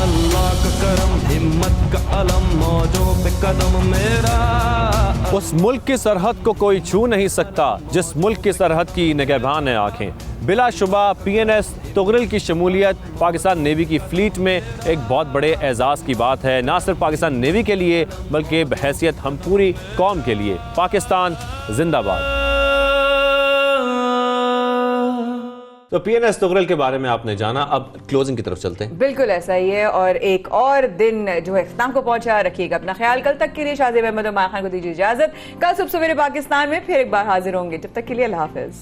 अल्लाह का करम हिम्मत का अलम मौजों पे कदम मेरा। उस मुल्क की सरहद को कोई छू नहीं सकता जिस मुल्क की सरहद की निगहबान है आंखें। बिलाशुबा PNS तुगरल की शमूलियत पाकिस्तान नेवी की फ्लीट में एक बहुत बड़े एजाज़ की बात है, ना सिर्फ पाकिस्तान नेवी के लिए बल्कि बहैसियत हम पूरी कौम के लिए। पाकिस्तान जिंदाबाद। तो PNS तुगरल के बारे में आपने जाना, अब क्लोजिंग की तरफ चलते हैं। बिल्कुल ऐसा ही है, और एक और दिन जो है इख्तिताम को पहुंचा। रखिएगा अपना ख्याल। कल तक के लिए शाहजेब अहमद और माया खान को दीजिए इजाजत। कल सुबह सवेरे पाकिस्तान में फिर एक बार हाजिर होंगे। जब तक के लिए अल्लाह हाफिज।